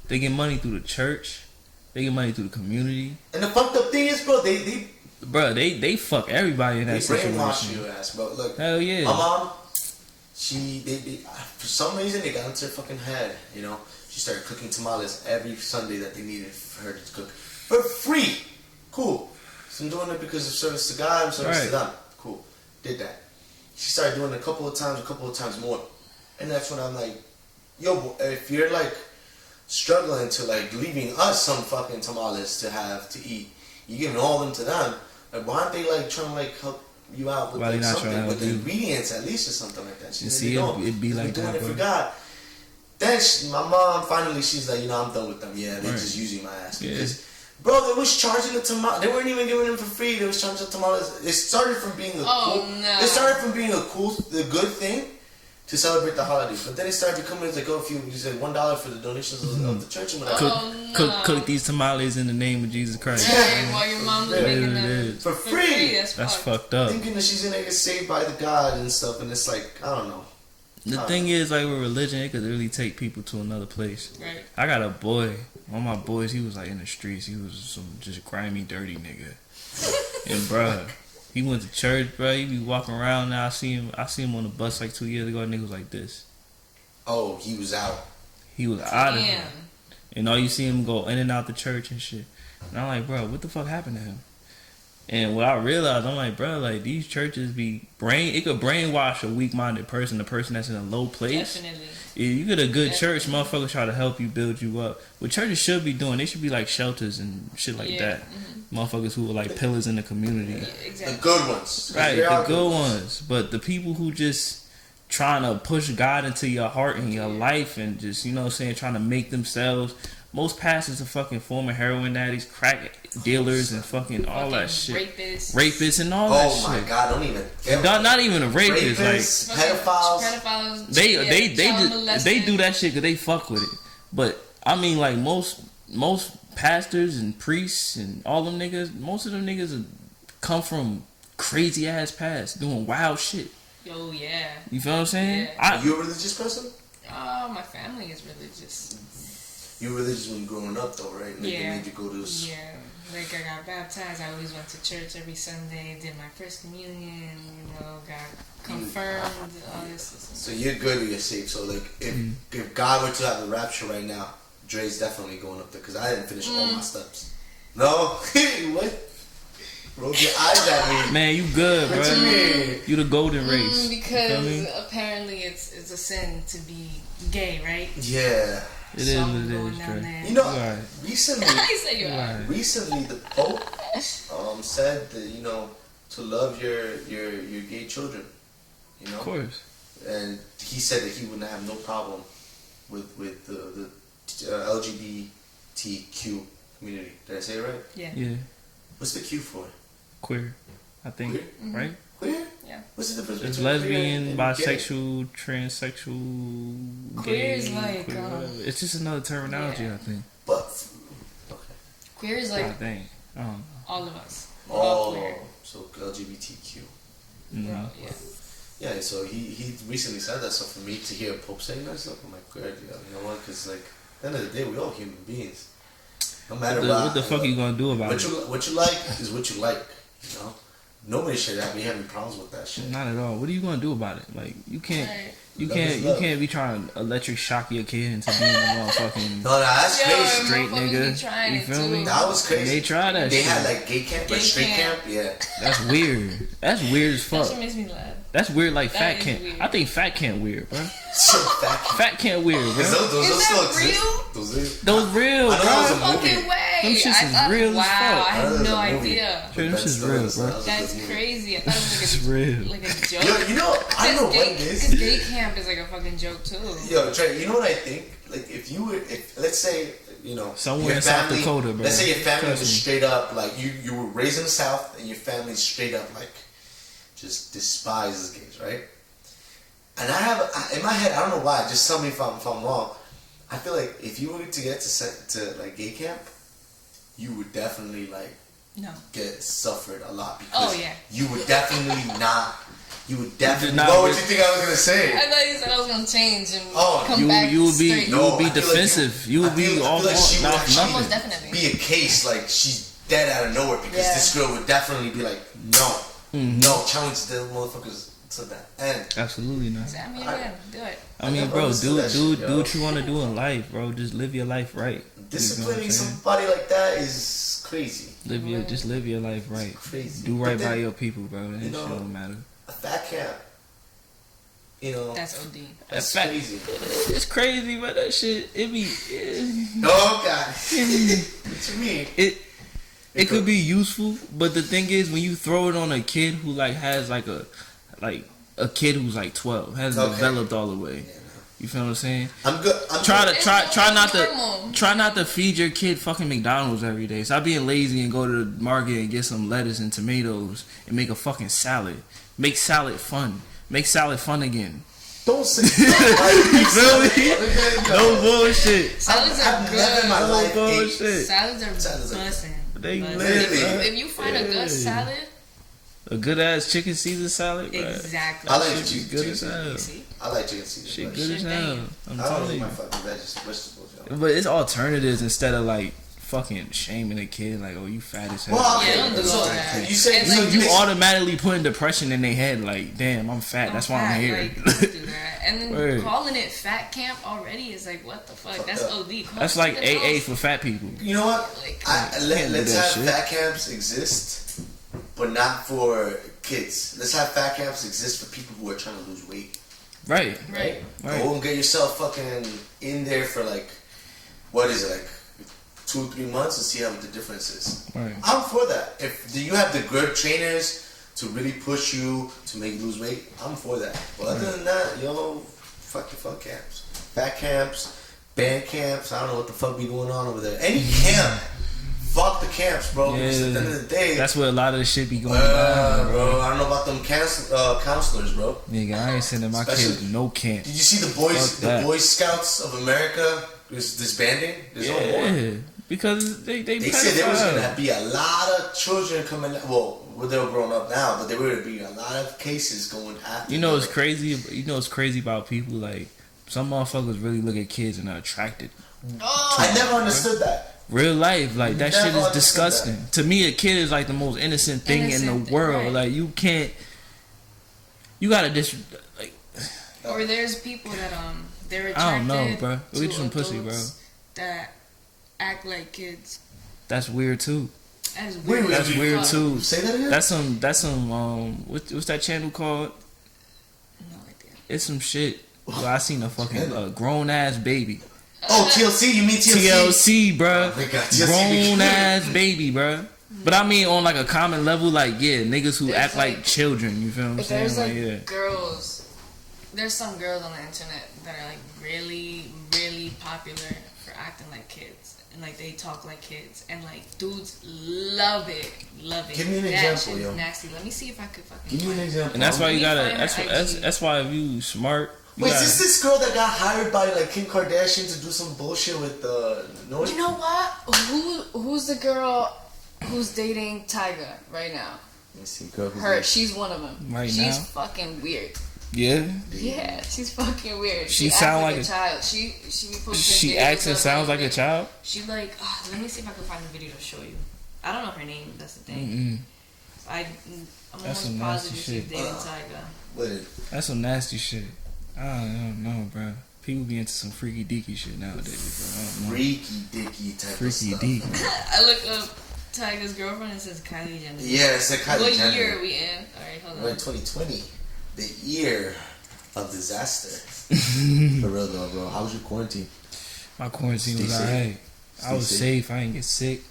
S3: they get money through the church. They get money through the community.
S2: And the fucked up thing is, bro,
S3: they fuck everybody in that situation.
S2: They brainwash your ass, bro. Look,
S3: hell yeah.
S2: My mom, they for some reason they got into her fucking head. You know, she started cooking tamales every Sunday that they needed for her to cook for free. Cool. So I'm doing it because of service to God and service to them. Cool. Did that. She started doing it a couple of times more, and that's when I'm like, yo, if you're like struggling to like leaving us some fucking tamales to have to eat, you giving all them to them. Like, why aren't they like trying to like help you out with like, something with the ingredients at least or something like that? She said,
S3: it'd be like
S2: doing
S3: that.
S2: It for God. Then my mom finally, she's like, I'm done with them. Yeah, they're just using my ass because, bro, they was charging the tamales. They weren't even giving them for free. They was charging the tamales. It started from being a good thing to celebrate the holidays, but then it started becoming like, if you said $1 for the donations of the church and whatever.
S3: Cook these tamales in the name of Jesus Christ.
S4: Yeah, while your mom's making them
S2: for free.
S3: That's fucked up.
S2: Thinking that she's gonna get saved by the God and stuff, and it's like, I don't know.
S3: The thing is, like with religion, it could really take people to another place.
S4: Right.
S3: I got a boy. One of my boys, he was like in the streets. He was some just grimy, dirty nigga. And bruh, he went to church, bro. He be walking around now. I see him on the bus like 2 years ago. That nigga was like this.
S2: Oh, he was out.
S3: He was out of it. And all you see him go in and out the church and shit. And I'm like, bro, what the fuck happened to him? And what I realized, I'm like, bro, like these churches it could brainwash a weak-minded person, the person that's in a low place.
S4: Definitely.
S3: Yeah, you get a good church, motherfuckers try to help you, build you up. What churches should be doing, they should be like shelters and shit like that. Mm-hmm. Motherfuckers who are like pillars in the community.
S4: Yeah, exactly.
S2: The good ones.
S3: Right, the good ones. But the people who just trying to push God into your heart and your life and just, you know what I'm saying, trying to make themselves most pastors are fucking former heroin addicts, crack dealers, and fucking all that shit. Rapists and all that shit.
S2: Oh my god, don't even.
S3: Not even a rapist, like
S2: pedophiles.
S3: They do that shit because they fuck with it. But I mean, like most pastors and priests and all them niggas, most of them niggas come from crazy ass past doing wild shit.
S4: Yo, yeah.
S3: You feel what I'm saying?
S4: Yeah.
S2: Are you a religious person?
S4: My family is religious.
S2: You were religious when growing up, though, right? Like,
S4: yeah.
S2: They made you go to this.
S4: Yeah. Like, I got baptized. I always went to church every Sunday. Did my first communion. Got confirmed. All this.
S2: So you're good or you're safe. So, like, if God were to have the rapture right now, Dre's definitely going up there. Because I didn't finish all my steps. No? What? Roll your eyes at me.
S3: Man, you good, bro. You the golden race.
S4: Because apparently it's a sin to be gay, right?
S2: Yeah.
S3: It is what it is,
S2: Dre. You know, recently, recently the Pope said that, to love your gay children.
S3: Of course.
S2: And he said that he wouldn't have no problem with the LGBTQ community. Did I say it right?
S3: Yeah.
S2: What's the Q for?
S3: Queer, I think.
S2: Queer?
S3: Right?
S2: Queer? Yeah. What's the difference
S3: it's
S2: between
S3: lesbian, bisexual,
S2: gay?
S3: Transsexual,
S4: queer
S3: gay.
S4: Is like,
S3: queer, it's just another terminology, I think.
S2: But, okay.
S4: Queer is like,
S3: all
S4: of us.
S2: All queer. So LGBTQ.
S3: Mm-hmm.
S2: Yeah, so he recently said that. So for me to hear a Pope saying that stuff, I'm like, good, you know what? Because, like, at the end of the day, we all human beings. No matter
S3: what the fuck are you gonna do about it?
S2: What you like is what you like, Nobody should be having problems with that shit.
S3: Not at all. What are you gonna do about it? Like, you can't be trying to electric shock your kid into being a motherfucking
S2: that's crazy.
S3: Straight nigga. You feel me?
S2: That was crazy.
S3: They tried that
S2: shit. They
S3: had
S2: like gay camp, straight camp. Yeah.
S3: That's weird. That's weird as fuck.
S4: That shit makes me laugh.
S3: That's weird, like fat camp. I think fat camp weird, bro. Fat camp weird, bro.
S2: Those still exist.
S3: Those real, bro.
S4: Fucking way.
S3: Them shits is real as fuck.
S4: I had no idea.
S3: Them shits is real, bro.
S4: That's crazy. I thought it was like a joke.
S2: Yo, I don't know what it is.
S4: Because gay camp is like a fucking joke too.
S2: Yo, Trey, you know what I think? Like, if let's say,
S3: somewhere in South Dakota, bro.
S2: Let's say your family was straight up, like, you were raised in the South and your family's straight up, like, just despises gays, right? And I have in my head, I don't know why. Just tell me if I'm wrong. I feel like if you were to get to like gay camp, you would definitely get suffered a lot because you would definitely not. You would definitely. What would you think I was gonna say?
S4: I thought you said I was gonna change and come back.
S3: You would be defensive.
S2: Like
S3: you would be all
S2: she would
S4: almost definitely
S2: be a case like she's dead out of nowhere because this girl would definitely be like, no. No, challenge the motherfuckers to that end.
S3: Absolutely not.
S4: Do it.
S3: I mean, bro, do what you want to do in life, bro. Just live your life right.
S2: Disciplining somebody like that is crazy.
S3: Just live your life right.
S2: It's crazy.
S3: Do right by your people, bro. That shit don't matter.
S2: A fat camp.
S4: That's OD.
S2: That's crazy.
S3: It's crazy, but that shit, it be.
S2: Oh God. To me,
S3: it could be useful, but the thing is, when you throw it on a kid who has a kid who's 12, hasn't developed all the way. Yeah, you feel what I'm saying?
S2: I'm good.
S3: Try not to feed your kid fucking McDonald's every day. Stop being lazy and go to the market and get some lettuce and tomatoes and make a fucking salad. Make salad fun. Make salad fun again.
S2: Don't say
S3: you feel me? No bullshit.
S4: Salads are good.
S3: No bullshit.
S4: Salads are busting.
S3: If
S4: you find a good salad,
S3: a good ass chicken Caesar salad, bro.
S4: Exactly.
S2: I like chicken
S3: good as hell.
S2: I like chicken Caesar.
S3: Shit good as hell. I'm telling you.
S2: My fucking vegetables.
S3: But it's alternatives instead of fucking shaming a kid oh, you fat as hell.
S2: Well,
S4: don't do all that.
S2: You said
S3: you automatically putting depression in their head damn, I'm fat. That's why I'm here.
S4: Don't do that. And then calling it fat camp already is what the fuck? That's OD.
S3: That's like AA for fat people.
S2: You know what? Let's have fat camps exist, but not for kids. Let's have fat camps exist for people who are trying to lose weight.
S3: Right.
S2: Go and get yourself fucking in there for what is it 2 or 3 months and see how the difference is.
S3: Right.
S2: I'm for that. If you have the good trainers to really push you to make you lose weight, I'm for that. But other than that, fuck camps. Fat camps, band camps. I don't know what the fuck be going on over there. Any camp. Fuck the camps, bro.
S3: Yeah,
S2: because at the end of the day,
S3: that's where a lot of the shit be going on,
S2: bro. I don't know about them counselors, bro.
S3: Nigga, I ain't sending my kids to no camp.
S2: Did you see the Boy Scouts of America is disbanding? There's no more.
S3: Because they
S2: said there was gonna be a lot of children coming. Well, they're grown up now, but there would be a lot of cases going after.
S3: You know, it's crazy. You know, it's crazy about people like some motherfuckers really look at kids and are attracted.
S2: Oh, I never understood that.
S3: Real life, like that shit is disgusting. To me, a kid is like the most innocent thing in the world. Right. Like you can't, you gotta like.
S4: Or there's people that they're attracted.
S3: I don't know, bro.
S4: We
S3: just some pussy, bro.
S4: That act like kids.
S3: That's weird too.
S4: That's weird.
S3: That's weird too.
S2: Say that again.
S3: That's some what's that channel called?
S4: No idea.
S3: It's some shit. Well, I seen a fucking grown ass baby.
S2: Oh, TLC? You mean TLC?
S3: TLC, bro. Grown ass baby, bro. But I mean, on like a common level, like niggas who act like children. You feel what I'm saying?
S4: There's like girls. There's some girls on the internet that are like really, really popular for acting like kids, and like they talk like kids, and like dudes love it. Give
S2: me an example, yo.
S4: Nasty. Let me see if I could fucking.
S2: Give me an example.
S3: And that's why you gotta. That's why if you smart.
S2: Wait, is this girl that got hired by like Kim Kardashian to do some bullshit with North?
S4: You know what? Who's the girl who's dating Tyga right now?
S2: Let me see, girl.
S4: She's one of them. She's fucking weird.
S3: Yeah.
S4: Yeah, she's fucking weird.
S3: She sounds like a
S4: child. She be posting.
S3: She acts and sounds like a child.
S4: She like. Let me see if I can find the video to show you. I don't know her name. That's the thing. I'm almost positive she's dating Tyga.
S3: That's some nasty shit. I don't know, bro. People be into some freaky deaky shit nowadays, bro.
S2: Freaky dicky type of stuff.
S3: Freaky deaky.
S4: I look up Tyga's girlfriend and it says Kylie Jenner.
S2: Yeah, it said Kylie Jenner.
S4: What year are we in? Alright, hold on.
S2: We're in 2020. The year of disaster. For real though, bro. How was your quarantine?
S3: My quarantine was alright. I was safe. I didn't get sick.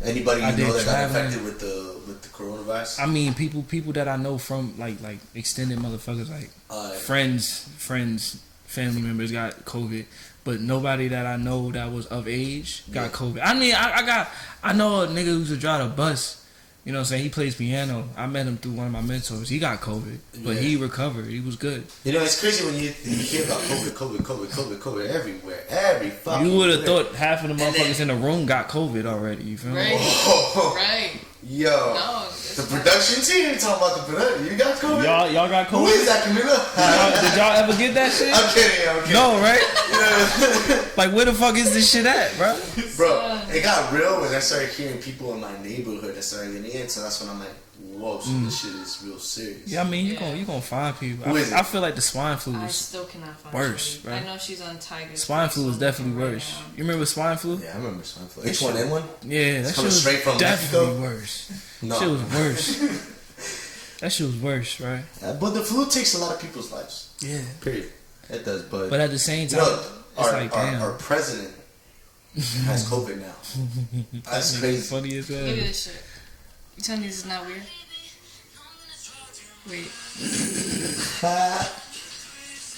S2: Anybody you know that got infected with the coronavirus?
S3: I mean, people that I know from like extended motherfuckers, like friends, family members got COVID, but nobody that I know that was of age got COVID. I mean, I know a nigga who used to drive a bus. You know what I'm saying? He plays piano. I met him through one of my mentors. He got COVID, but he recovered. He was good.
S2: You know, it's crazy when you hear about COVID everywhere. Every fucking
S3: You would have thought half of the motherfuckers in the room got COVID already. You feel me?
S4: Right.
S2: Yo. No, the production team, you talking about the production. You got COVID?
S3: Y'all got COVID?
S2: Who is that, Camila?
S3: Did y'all ever get that shit?
S2: I'm kidding.
S3: No, right? Like, where the fuck is this shit at, bro?
S2: Bro, it got real when I started hearing people in my neighborhood that started getting in, so that's when I'm like, whoa, so this shit is real serious.
S3: Yeah, I mean, you gonna find people. I feel like the swine flu
S4: I
S3: is
S4: still cannot find
S3: worse, bro.
S4: I know she's on Tiger.
S3: Swine flu is definitely worse. Right, you remember swine flu?
S2: Yeah, I remember swine flu. H1N1?
S3: Yeah, that shit was
S2: straight from
S3: definitely
S2: Mexico?
S3: Worse. No. Shit was worse. That shit was worse, right?
S2: But the flu takes a lot of people's lives.
S3: Yeah.
S2: Period. It does, but
S3: at the same time,
S2: our president has COVID now. That's crazy.
S3: Funny as hell.
S4: Look at this shit. You telling me this is not weird? Wait.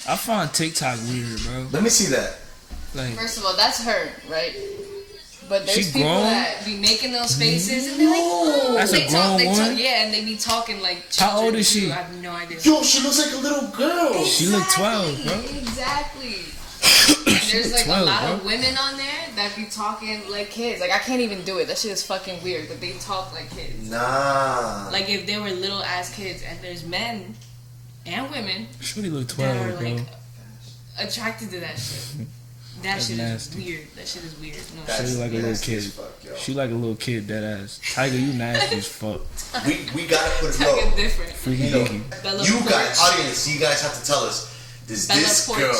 S3: I find TikTok weird, bro.
S2: Let me see that.
S4: Like, first of all, that's her, right? But there's people that be making those faces and they're like, oh,
S3: that's a grown woman.
S4: Yeah, and they be talking like children.
S3: How old is she?
S4: I have no idea.
S2: Yo, she looks like a little girl.
S4: Exactly,
S3: she look 12, bro.
S4: Exactly. There's like 12, a lot of women on there that be talking like kids. Like, I can't even do it. That shit is fucking weird. But they talk like kids.
S2: Nah.
S4: Like if they were little ass kids, and there's men and women.
S3: Shorty look 12,
S4: that are
S3: bro.
S4: Like attracted to that shit. That shit nasty. Is weird. That shit is weird. No,
S3: she like a little kid. Fuck, she like a little kid, that ass. Tiger, you nasty as fuck.
S2: We gotta put it
S4: low.
S2: Tiger
S4: different.
S3: Freaky
S2: you guys, audience, you guys have to tell us. Does this girl?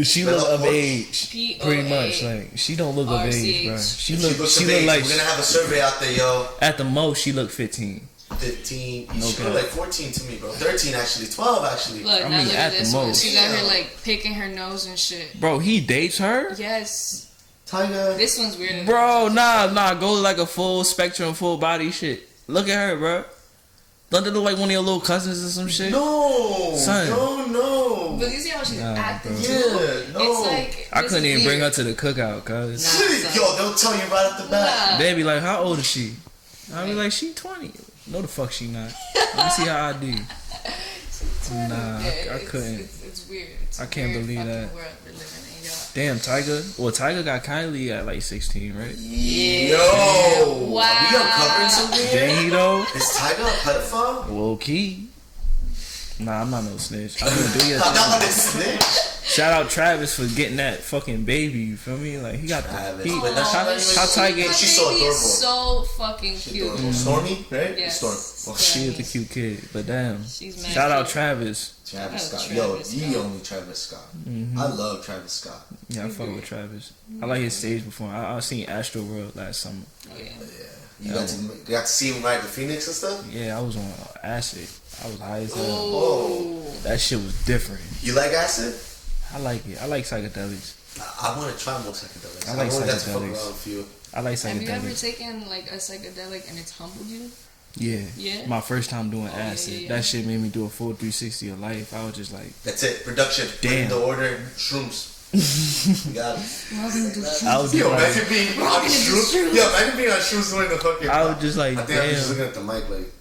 S3: She look of age, pretty much. Like she don't look of age, bro. She look like.
S2: We're gonna have a survey out there, yo.
S3: At the most, she look 15.
S2: 15. She look like 14 to me, bro. 13 actually. 12 actually.
S4: Look, now look at this one. She got her like picking her nose and shit.
S3: Bro, he dates her?
S4: Yes.
S2: Tiger.
S4: This one's weird.
S3: Bro, nah. Go like a full spectrum, full body shit. Look at her, bro. Don't they look like one of your little cousins or some shit?
S2: No,
S3: Son.
S2: no.
S4: But you see how she's acting
S2: bro.
S4: too?
S2: Yeah, no.
S4: It's like
S3: I couldn't even bring her to the cookout, cuz.
S2: Yo, they'll tell you right off the bat.
S3: They'd be like, how old is she? I'd be like, she 20. No, the fuck she not. Let me see her ID. Nah, I couldn't.
S4: It's weird.
S3: I can't believe that.
S4: World we're living in, yo.
S3: Damn, Tyga. Well, Tyga got Kylie at like 16, right?
S2: Yo,
S4: Wow.
S2: Are we uncovering something?
S3: Dang, he though.
S2: Is Tyga a pedophile?
S3: Low key. Nah, I'm not no snitch. I'm gonna do your
S2: I'm not
S3: thing.
S2: a snitch.
S3: Shout out Travis for getting that fucking baby. You feel me? Like he got
S2: Travis.
S3: the.
S2: But that's
S3: How Tyga?
S2: She's so adorable.
S4: So fucking cute.
S2: Stormy, right?
S4: Yes.
S2: Storm. Oh,
S3: She is a cute kid, but damn.
S4: She's mad
S3: Shout out
S4: cute.
S3: Travis.
S2: Travis
S4: Shout out
S2: Scott.
S4: Travis
S2: Yo,
S4: Scott.
S2: the only Travis Scott. I love Travis Scott.
S3: Yeah, I fuck with Travis. I like his stage performance. I seen Astro World last summer.
S4: Oh yeah.
S2: You got to see him ride the Phoenix and stuff?
S3: Yeah, I was on acid. I was high as hell.
S2: Oh.
S3: That shit was different.
S2: You like acid?
S3: I like it. I like psychedelics.
S2: I want to try more psychedelics.
S3: I like
S2: only got to fuck
S3: psychedelics.
S2: around with you.
S3: I like
S4: Have you ever
S3: psychedelics.
S4: taken like a psychedelic and it's humbled you?
S3: Yeah.
S4: Yeah?
S3: My first time doing acid.
S4: yeah.
S3: That shit made me do a full 360 of life. I was just like,
S2: That's it. Production.
S3: Damn.
S2: Put in the order. Shrooms. You got it.
S3: I was
S2: Yo,
S3: just like,
S2: imagine being on shrooms. Yo, imagine being on shrooms doing the fucking.
S3: I was just like,
S2: I think I'm just
S3: damn.
S2: looking at the mic like.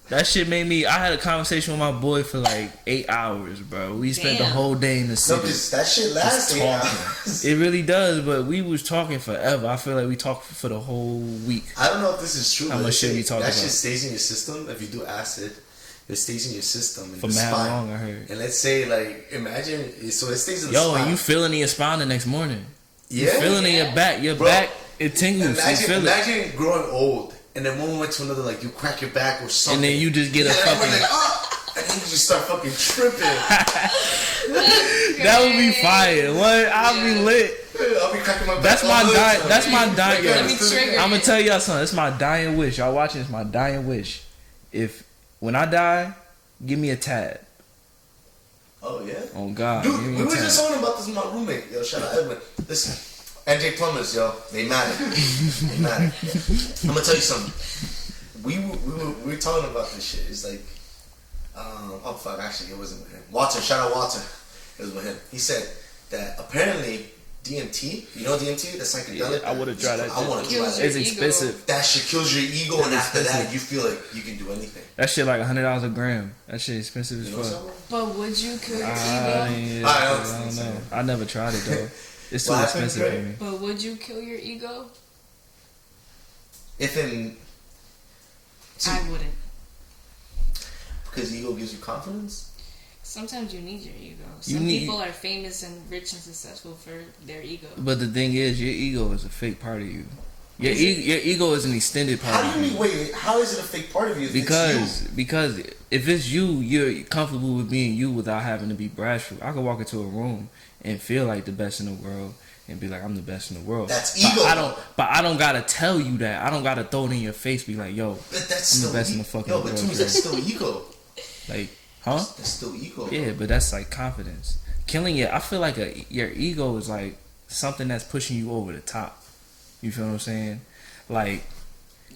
S3: That shit made me. I had a conversation with my boy for like 8 hours, bro. We spent the
S4: Damn.
S3: whole day in the
S2: No,
S3: city.
S2: because that shit lasts
S3: Just
S2: 8
S3: talking.
S2: hours.
S3: It really does, but we was talking forever. I feel like we talked for the whole week.
S2: I don't know if this is true.
S3: How
S2: but
S3: much
S2: they
S3: shit
S2: say
S3: we talking
S2: that
S3: about?
S2: shit stays in your system. If you do acid, it stays in your system. In
S3: For
S2: the
S3: mad
S2: spine.
S3: long, I heard.
S2: And let's say, like, imagine, so it stays in the
S3: Yo,
S2: spine.
S3: and you feeling in your spine the next morning. You
S2: Yeah.
S3: feeling in your back. Your
S2: Bro,
S3: back, it tingles. You feel it.
S2: Imagine growing old, and then one moment to another, like, you crack your back or something.
S3: And then you just get a
S2: and then
S3: fucking...
S2: everyone's like, ah! And then you just start fucking tripping.
S3: That would be fire. What? I'll be lit.
S2: I'll be cracking my back.
S3: That's my
S2: all the
S3: dying.
S2: time.
S3: That's my
S2: Like,
S3: dying.
S2: yeah,
S4: Let me trigger.
S3: I'm gonna tell y'all something. It's my dying wish. Y'all watching? It's my dying wish. If when I die, give me a tad.
S2: Oh, yeah?
S3: Oh God,
S2: Dude,
S3: give me
S2: we
S3: a
S2: were
S3: tad.
S2: just talking about this with my roommate. Yo, shout out Edwin. Listen, NJ Plumbers, yo, they matter. They matter. I'm gonna tell you something. We were talking about this shit. It's like, oh fuck, actually it wasn't with him. Watson, shout out Watson. It was with him. He said that apparently DMT, you know DMT, the psychedelic.
S3: Yeah, I would've tried that
S2: I
S3: shit.
S2: want to try
S4: Kills
S2: that.
S4: your
S3: It's
S4: ego.
S3: expensive.
S2: That shit kills your ego, and after that,
S3: expensive.
S2: you feel like you can do anything.
S3: That shit like $100 a gram. That shit expensive as
S2: You know
S3: fuck.
S2: something?
S4: But would you kill your ego?
S3: I don't know. I never tried it though. It's too
S2: What happened,
S3: expensive for
S2: Greg?
S3: me.
S4: But would you kill your ego?
S2: If in
S4: I wouldn't.
S2: because ego gives you confidence.
S4: Sometimes you need your ego.
S3: You
S4: Some
S3: need-
S4: people are famous and rich and successful for their ego.
S3: But the thing is, your ego is a fake part of you. Your
S4: Is it?
S3: your ego is an extended part
S2: How
S3: of
S2: do you
S3: you.
S2: mean? Wait, how is it a fake part of you? If
S3: Because if it's you, you're comfortable with being you without having to be bashful. I could walk into a room and feel like the best in the world and be like, I'm the best in the world.
S2: That's
S3: But
S2: ego.
S3: I don't gotta tell you that. I don't gotta throw it in your face. Be like, yo,
S2: But that's
S3: I'm the
S2: still
S3: best in the fucking
S2: Yo, but
S3: world,
S2: to me,
S3: bro.
S2: that's still ego.
S3: like, huh?
S2: That's still ego.
S3: Yeah, but that's like confidence. Killing it. I feel like your ego is like something that's pushing you over the top. You feel what I'm saying? Like,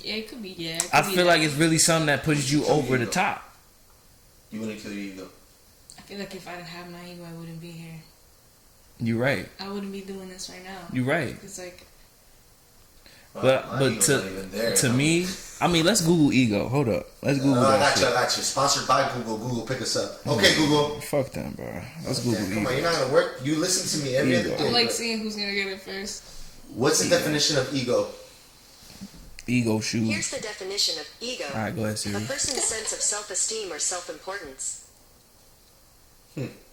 S4: Yeah, it could be. Yeah, it could
S3: I
S4: be
S3: feel
S4: that.
S3: like it's really something that pushes you
S2: Kill
S3: over
S2: your
S3: the
S2: ego.
S3: top.
S2: You wouldn't kill your ego.
S4: I feel like if I didn't have my ego, I wouldn't be here.
S3: You're right.
S4: I wouldn't be doing this right now.
S3: You're right.
S4: It's like,
S3: But
S2: My
S3: but
S2: ego's not even there,
S3: to
S2: no.
S3: me, I mean, let's Google ego. Hold up, let's Google
S2: I
S3: that
S2: got you. I
S3: shit.
S2: got you. Sponsored by Google. Google, pick us up. Okay, Google.
S3: Fuck them, bro. Let's
S2: Yeah,
S3: Google
S2: come on,
S3: ego.
S2: you're not gonna work. You listen to me every
S3: Ego.
S2: other day.
S4: I'm like
S2: but
S4: seeing who's gonna get it first.
S2: what's the definition of ego?
S3: Ego shoes.
S5: Here's the definition of ego.
S3: All right, go ahead,
S5: A
S3: Siri.
S5: person's sense of self-esteem or self-importance.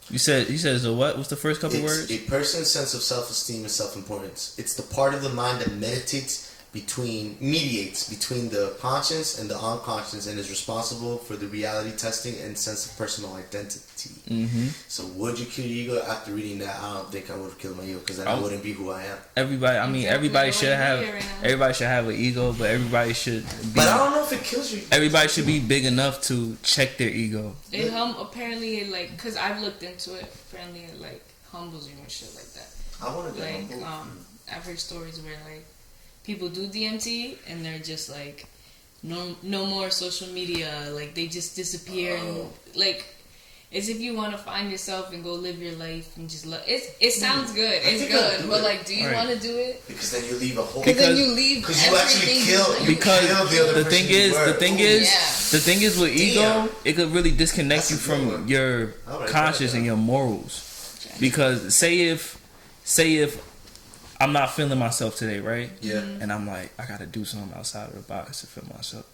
S3: You said it's a what? What's the first couple
S2: It's
S3: words?
S2: a person's sense of self-esteem and self-importance. It's the part of the mind that mediates between the conscious and the unconscious, and is responsible for the reality testing and sense of personal identity.
S3: Mm-hmm.
S2: So, would you kill your ego? After reading that, I don't think I would have killed my ego, because then I wouldn't be who I am.
S3: Everybody. I mean,
S4: Exactly.
S3: everybody
S4: I
S3: should
S4: wanna be
S3: have.
S4: here right now.
S3: Everybody should have an ego, but everybody should be.
S2: But I don't know if it kills you.
S3: Everybody should be big enough to check their ego.
S4: It apparently it like, cause I've looked into it. Apparently it like humbles you and shit like that.
S2: I want to
S4: Like
S2: be humble.
S4: I've heard stories where like people do DMT and they're just like no more social media. Like they just disappear and like. It's if you want to find yourself and go live your life and just love. It sounds good. It's good, but like, do you want to do it?
S2: Because then you leave a whole.
S4: Because then you leave.
S2: Because you actually kill.
S3: Because
S2: the other
S3: the thing is with ego,
S2: Damn.
S3: it could really disconnect you from your conscience and your morals. Because say if I'm not feeling myself today, right?
S2: Yeah.
S3: And I'm like, I gotta do something outside of the box to feel myself.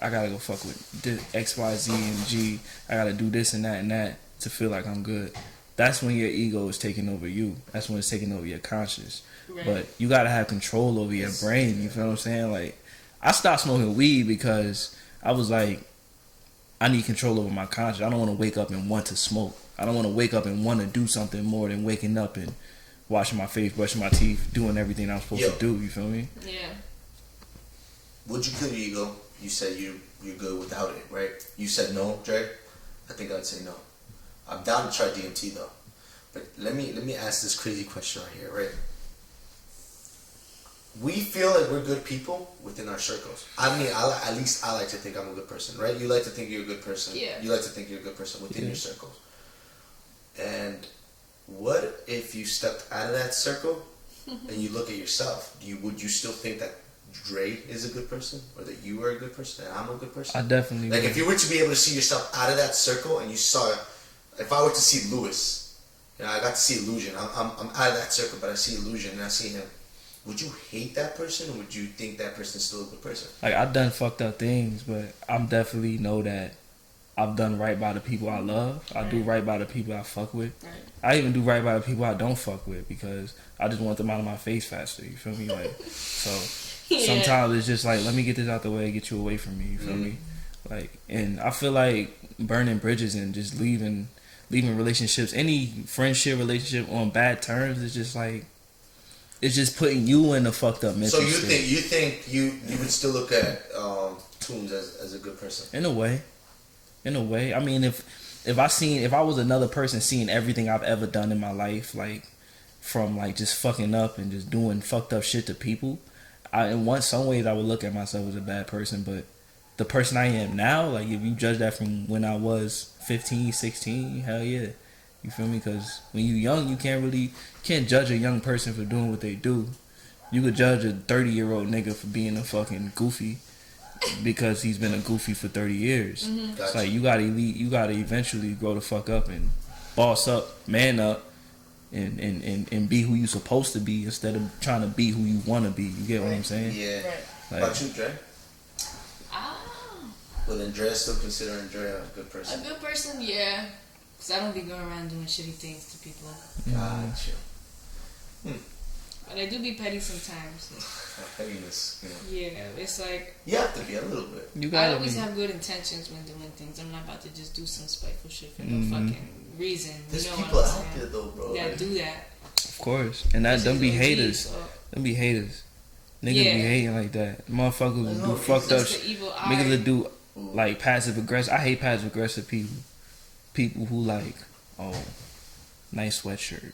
S3: I gotta go fuck with this X, Y, Z, and G. I gotta do this and that to feel like I'm good. That's when your ego is taking over you. That's when it's taking over your conscience. Right. But you gotta have control over your brain. You feel what I'm saying? Like, I stopped smoking weed because I was like, I need control over my conscience. I don't want to wake up and want to smoke. I don't want to wake up and want to do something more than waking up and washing my face, brushing my teeth, doing everything I'm supposed to do. You feel me?
S4: Yeah.
S2: Would you kill your ego? You said you're good without it, right? You said no, Dre. I think I'd say no. I'm down to try DMT though, but let me ask this crazy question right here, right? We feel like we're good people within our circles. I mean, at least I like to think I'm a good person, right? You like to think you're a good person.
S4: Yeah.
S2: You like to think you're a good person within your circles. And what if you stepped out of that circle and you look at yourself? Would you still think that Dre is a good person, or that you are a good person, and I'm a good person?
S3: I definitely
S2: like
S3: would.
S2: If you were to be able to see yourself out of that circle, and you saw, if I were to see Lewis, I got to see Illusion. I'm out of that circle, but I see Illusion and I see him. Would you hate that person, or would you think that person's still a good person?
S3: Like, I've done fucked up things, but I'm definitely know that I've done right by the people I love. I do right by the people I fuck with.
S4: Right.
S3: I even do right by the people I don't fuck with because I just want them out of my face faster. You feel me? Like, so sometimes it's just like, let me get this out the way, get you away from me. You feel me? Like, and I feel like burning bridges and just leaving relationships, any friendship relationship on bad terms is just like, it's just putting you in a fucked up mental state.
S2: So you think you would still look at Tunezz as a good person?
S3: In a way. I mean, if I was another person seeing everything I've ever done in my life, like from like just fucking up and just doing fucked up shit to people, in some ways I would look at myself as a bad person. But the person I am now, like if you judge that from when I was 15, 16, hell yeah. You feel me? Because when you're young, you can't judge a young person for doing what they do. You could judge a 30-year-old nigga for being a fucking goofy because he's been a goofy for 30 years. Mm-hmm. It's like you gotta eventually grow the fuck up and boss up, man up, and be who you supposed to be instead of trying to be who you want to be. You get what I'm saying?
S2: Yeah.
S4: Right.
S2: Like, about you, Dre? Well, then Dre still considering Dre a good person.
S4: A good person, yeah. Because I don't be going around doing shitty things to people.
S2: Gotcha.
S4: But I do be petty sometimes.
S2: Pettiness,
S4: Yeah, it's like...
S2: You have to be a little bit.
S4: I always have good intentions when doing things. I'm not about to just do some spiteful shit for no fucking reason.
S2: There's
S4: you know
S2: people
S4: what I'm
S2: out
S4: saying?
S2: there though, bro.
S4: That do that.
S3: Of course. And that them be haters. Them be haters. Niggas be hating like that. Motherfuckers will do fucked up shit. Niggas will do like passive aggressive. I hate passive aggressive people. People who like, oh, nice sweatshirt.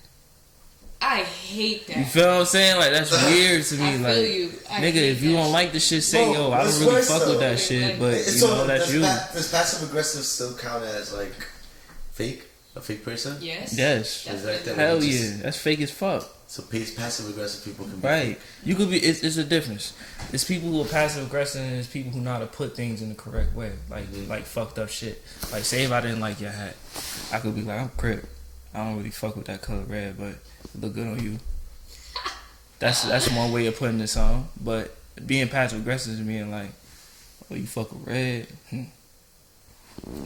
S4: I hate that.
S3: You feel what I'm saying? Like, that's weird to me.
S4: I
S3: like,
S4: feel you.
S3: nigga, if you don't like the shit, say, yo, I don't really fuck with that shit, but you know, that's you.
S2: Does passive aggressive still count as like fake? A fake person?
S3: Yes. Hell yeah. That's fake as fuck.
S2: So passive aggressive people can be
S3: right. You could be. It's a difference. It's people who are passive aggressive, and it's people who know how to put things in the correct way, like fucked up shit. Like, say if I didn't like your hat, I could be like, I'm crip. I don't really fuck with that color red, but it look good on you. That's one way of putting this on. But being passive aggressive is being like, oh, you fuck with red.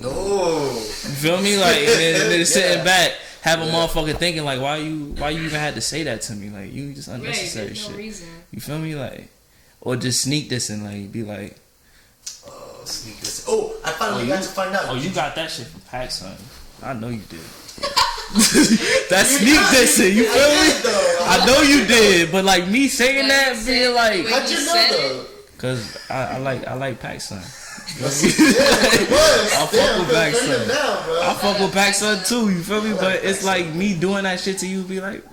S2: No.
S3: You feel me? Like, and then sitting back, have a motherfucker thinking like, why you even had to say that to me? Like, you just unnecessary shit.
S4: No reason.
S3: You feel me? Like, or just sneak this and like be like,
S2: oh, sneak this. Oh, I finally got to find out.
S3: Oh, you got that shit from Pac, son. I know you did. That sneak dissing, you feel me? I know you did, but like me saying that, being like,
S2: how'd you know though?
S3: Cause I like Pac, son.
S2: I fuck
S3: with Pac, son. I fuck with Pac, son too. You feel me? But it's like me doing that shit to you, be like,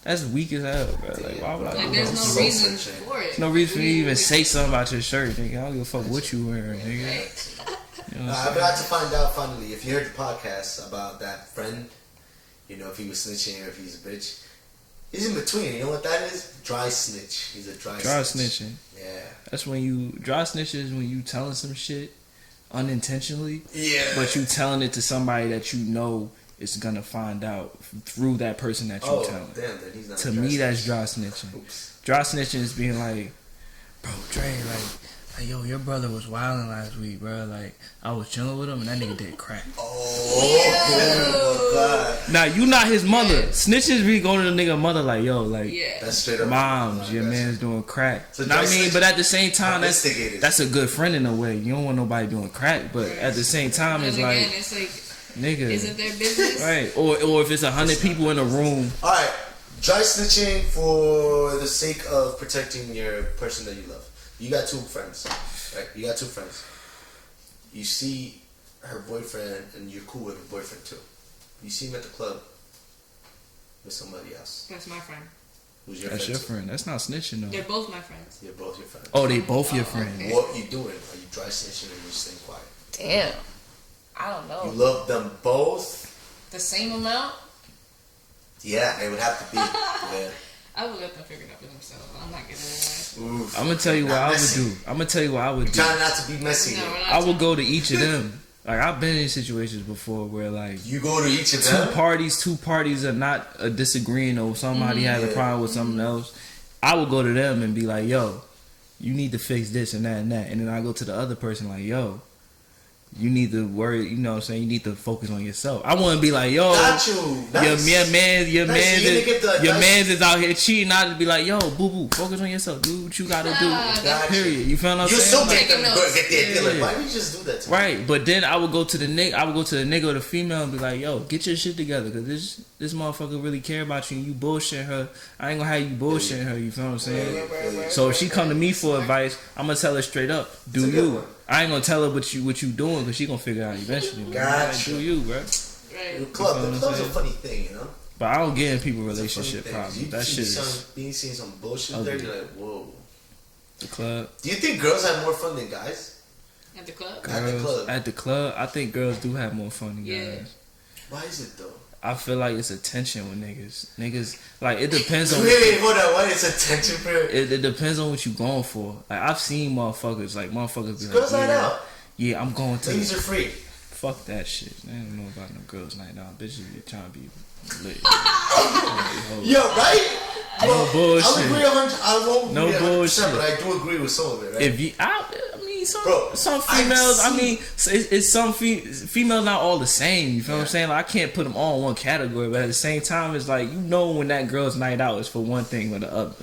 S3: That's weak as hell, bro. Like, why would I
S4: Like,
S3: do
S4: there's
S3: that?
S4: no reason for it.
S3: No reason for you to even say something about your shirt, nigga. I don't give a fuck what you wearing, nigga. You know
S2: I'm about to find out finally if you heard the podcast about that friend. You know, if he was snitching or if he's a bitch. He's in between. You know what that is? Dry snitch. He's a dry
S3: snitching.
S2: Yeah.
S3: That's when you dry snitching is when you telling some shit unintentionally.
S2: Yeah.
S3: But you telling it to somebody that you know is gonna find out through that person that you telling.
S2: Damn, then he's not
S3: To me, that's dry snitching.
S2: Oops.
S3: Dry snitching is being like, bro, Dre, like, yo, your brother was wilding last week, bro. Like, I was chilling with him and that nigga did crack.
S2: Oh, God.
S3: Now, you not his mother. Snitches be going to the nigga mother like, yo, like,
S2: that's straight up.
S3: moms, your man's doing crack.
S2: So
S3: Know what I mean? But at the same time, that's a good friend in a way. You don't want nobody doing crack, but at the same time,
S4: And
S3: it's
S4: again,
S3: like,
S4: it's like,
S3: nigga.
S4: is it their business?
S3: Right. Or if it's 100 people in a room.
S2: Alright. Dry snitching for the sake of protecting your person that you love. You got two friends. Right? You got two friends. You see her boyfriend and you're cool with her boyfriend too. You see him at the club with somebody else.
S4: That's my friend.
S2: Who's your
S3: That's
S2: friend
S3: your
S2: too?
S3: friend. That's not snitching though.
S4: They're both my friends.
S2: They're both your friends.
S3: Oh, they both your friends.
S4: okay.
S2: What you doing? Are you dry snitching or you staying quiet?
S4: Damn. I don't know.
S2: You love them both?
S4: The same amount?
S2: Yeah, it would have to be. Yeah.
S4: I would let them figure it out for themselves. I'm not getting in
S2: Oof.
S3: I'm gonna tell you what I would do. I'm gonna tell you what I would do.
S2: Trying not to be messy.
S4: No,
S2: here.
S4: we're not
S3: I would
S4: trying-
S3: go to each of them. Like I've been in situations before where like
S2: You go to each of them?
S3: two parties are not disagreeing or somebody has a problem with something else. I would go to them and be like, yo, you need to fix this and that and that. And then I go to the other person like, yo, you need to worry, you know what I'm saying? You need to focus on yourself. I want to be like, yo,
S2: Got you. Nice.
S3: your man
S2: Nice.
S3: is out here cheating. I just be like, yo, boo boo, focus on yourself. Do what you gotta do.
S2: Got
S3: Period. You feel what I'm
S2: You
S3: saying?
S2: so make them
S4: notes.
S2: get their
S3: Yeah.
S2: like, why would you just do that to me?
S3: Right, but then I would go to the nigga or the female and be like, yo, get your shit together, cause this motherfucker really care about you and you bullshit her. I ain't gonna have you bullshitting her, you feel what I'm saying? So if she come to me for advice, I'm gonna tell her straight up, do
S2: It's a good
S3: you.
S2: one.
S3: I ain't gonna tell her what you doing, cause she gonna figure it out eventually.
S2: Gotcha.
S3: Like, do you, bro.
S4: Right.
S2: The club,
S3: You know
S2: the
S3: what
S2: club's
S3: I'm
S2: a funny thing, you know?
S3: But I don't get in people
S2: It's a
S3: relationship
S2: funny thing.
S3: problems.
S2: You
S3: That
S2: see
S3: shit is
S2: being seen some bullshit
S3: ugly.
S2: there, you're like, whoa.
S3: the club.
S2: Do you think girls have more fun than guys?
S4: At the club?
S2: At the club.
S3: At the club, I think girls do have more fun than
S4: Yeah.
S3: guys.
S2: Why is it though?
S3: I feel like it's attention with niggas. Niggas, like, it depends on...
S2: Wait, hold on. What is attention for?
S3: It depends on what you going for. Like, I've seen motherfuckers be like,
S2: Girls night
S3: yeah,
S2: out.
S3: yeah, I'm going to...
S2: Ladies are free.
S3: Fuck that shit. I don't know about no girls night out. Bitches be trying to be lit.
S2: Yo, right?
S3: No bullshit.
S2: I'll agree 100. I won't
S3: No
S2: agree 100%,
S3: bullshit.
S2: but I do agree with some of it, right?
S3: If you, I mean,
S2: Bro,
S3: some
S2: I've
S3: females. I
S2: seen-
S3: mean, it's some females not all the same. You feel what I'm saying? Like, I can't put them all in one category, but at the same time, it's like, you know when that girl's night out is for one thing or the other.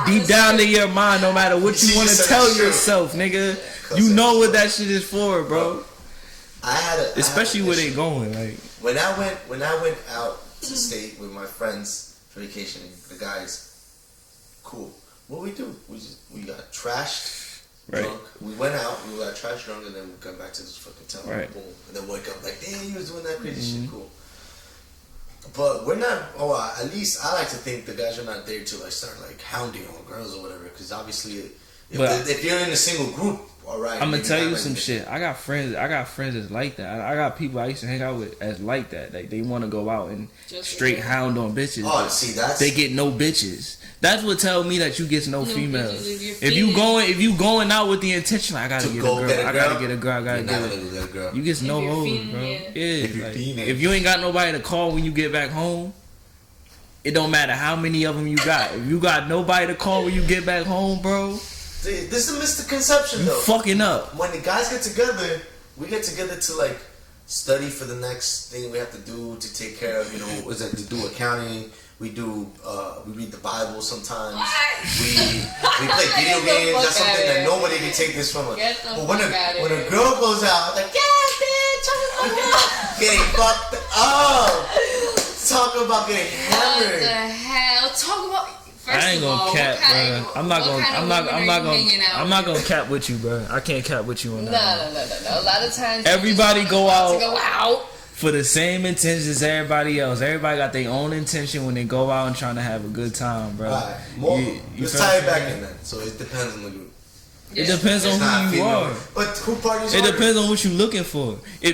S3: Deep down in your mind, no matter what you
S2: See,
S3: want to
S2: you said
S3: tell
S2: it's true.
S3: yourself, nigga,
S2: Cause
S3: you know
S2: it's
S3: what
S2: true.
S3: that shit is for, bro. Especially where they going, like.
S2: When I went out to state with my friends for vacation, the guys, cool. What we do? We got trashed,
S3: Right.
S2: drunk. We went out, we got trashed, drunk, and then we got back to this fucking town.
S3: Right.
S2: Boom. And then wake up like, damn, you was doing that crazy shit. Cool. But we're not. Oh, at least I like to think the guys are not there to like start like hounding on girls or whatever. Because obviously, if you're in a single group, all right.
S3: I'm gonna
S2: maybe
S3: tell
S2: not
S3: you
S2: like
S3: some
S2: that.
S3: shit. I got friends that's like that. I got people I used to hang out with as like that. Like, they want to go out and
S4: Just
S3: straight
S4: for-
S3: hound on bitches.
S2: Oh,
S3: but
S2: see, that's
S3: they get no bitches. That's what tell me that you get no females.
S4: bitches
S3: If you going out with the intention, like, I gotta
S2: To
S3: get a
S2: go
S3: girl.
S2: get a
S3: I gotta
S2: girl?
S3: get a girl. I gotta
S2: You're
S3: get
S2: not
S3: it.
S2: gonna get a girl.
S3: You get no
S4: you're
S3: hoes,
S4: fiending,
S3: bro.
S4: yeah.
S3: Yeah,
S2: If you're
S3: like,
S2: fiending.
S3: if you ain't got nobody to call when you get back home, it don't matter how many of them you got. If you got nobody to call when you get back home, bro,
S2: See, this is a misconception
S3: you
S2: though.
S3: fucking up.
S2: When the guys get together, we get together to like study for the next thing we have to do to take care of. You know, was it to do accounting? We do. We read the Bible sometimes. We play video
S4: Get the
S2: games.
S4: fuck
S2: That's something
S4: outta
S2: that
S4: here.
S2: nobody can take this from us.
S4: Get the
S2: But when
S4: fuck outta
S2: when a
S4: here.
S2: girl goes out, like yeah, bitch, I'm getting fucked up. Talking about getting
S4: What the
S2: hammered.
S4: hell? Talk about. First
S3: I ain't
S4: of all,
S3: gonna cap,
S4: what kind
S3: bro.
S4: of-
S3: I'm not
S4: what
S3: gonna.
S4: kind of
S3: I'm not
S4: women are you hanging out
S3: I'm not
S4: with?
S3: gonna cap with you, bro. I can't cap with you on
S4: No.
S3: that.
S4: A lot of times.
S3: Everybody
S4: you just
S3: go
S4: want
S3: out.
S4: To go out.
S3: for the same intentions as everybody else. Everybody got their own intention when they go out and trying to have a good time, bro.
S2: Right. Let's tie it back in then. So it depends on the group.
S3: It depends on who you are.
S2: But who parties?
S3: It depends on what you looking for. I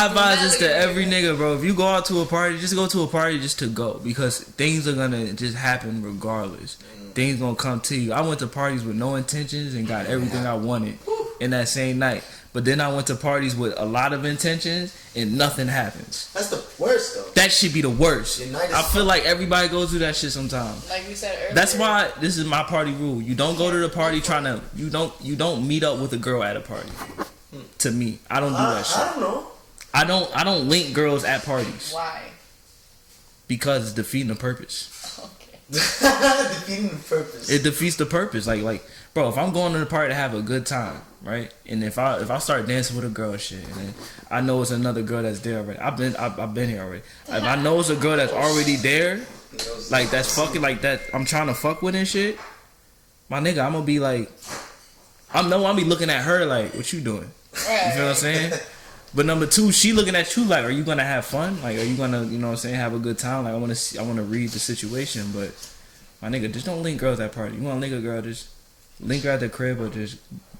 S3: advise this to every nigga, bro. If you go out to a party, just go to a party just to go, because things are gonna just happen regardless. Things gonna come to you. I went to parties with no intentions and got everything I wanted in that same night. But then I went to parties with a lot of intentions and nothing happens.
S2: That's the worst, though.
S3: That should be the worst. I feel like everybody goes through that shit sometimes.
S4: Like we said earlier.
S3: That's why this is my party rule. You don't go to the party you don't meet up with a girl at a party. To me, I don't do that shit.
S2: I don't know.
S3: I don't link girls at parties.
S4: Why?
S3: Because it's defeating the purpose.
S4: Okay.
S2: Defeating the purpose.
S3: It defeats the purpose. Like, bro, if I'm going to the party to have a good time, right? And if I start dancing with a girl and shit, and then I know it's another girl that's there already. I've been here already. If I know it's a girl that's already there, like that's fucking like that I'm trying to fuck with and shit, my nigga, I'm gonna be like, I'm be looking at her like, what you doing?
S4: Right.
S3: You feel what I'm saying? But number two, she looking at you like, are you gonna have fun? Like, are you gonna, you know what I'm saying, have a good time? Like, I wanna read the situation, but my nigga, just don't link girls at party. You wanna link a girl, just link her at the crib or just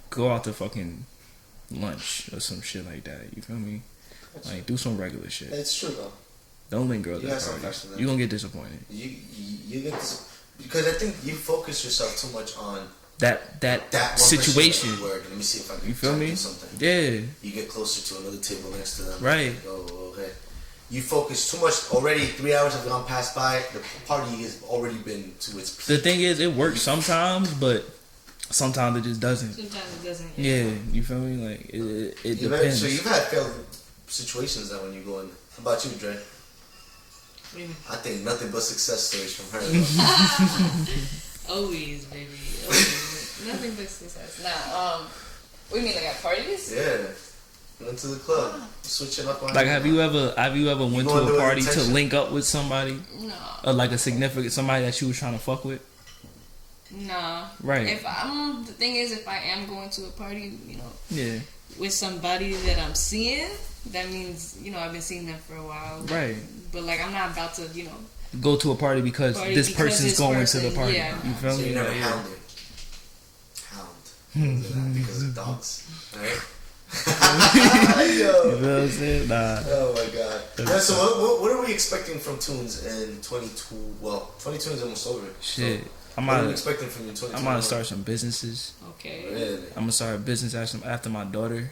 S3: go out to fucking lunch or some shit like that. You feel me? Like, do some regular shit.
S2: It's true though.
S3: Don't link girls at parties. You gonna get disappointed.
S2: You get because I think you focus yourself too much on
S3: that situation.
S2: Let me see if I can.
S3: You feel me?
S2: Something.
S3: Yeah.
S2: You get closer to another table next to them.
S3: Right.
S2: Oh, okay. You focus too much already. 3 hours have gone past by. The party has already been to its peak.
S3: The thing is, it works sometimes, but sometimes it just doesn't.
S4: Sometimes it doesn't.
S3: Yeah, you feel me? Like it depends.
S2: So you've had failed situations that when you go in. How about you, Dre?
S4: What do you mean?
S2: I think nothing but success stories from her.
S4: Always, baby. Always. Nothing but success. Nah. What do you mean, like at parties?
S2: Yeah. Went to the club. Switching up on.
S3: Like, have you ever went to a party to link up with somebody?
S4: No.
S3: Or like a significant somebody that you was trying to fuck with?
S4: No.
S3: Right.
S4: If the thing is, if I am going to a party, you know,
S3: yeah,
S4: with somebody that I'm seeing, that means, you know, I've been seeing them for a while.
S3: Right.
S4: But like, I'm not about to, you know,
S3: go to a party because this person's going to the party.
S4: Yeah.
S3: You feel
S2: So
S3: me?
S2: you never hound. Because of dogs. Right?
S3: You know what I'm saying? Nah.
S2: Oh my god. Yeah, so what are we expecting from Tunezz in 22? Well, 22 is almost over.
S3: Shit.
S2: So what are we expecting from you in 22?
S3: I'm gonna start some businesses.
S4: Okay.
S2: Really?
S3: I'm gonna start a business after my daughter.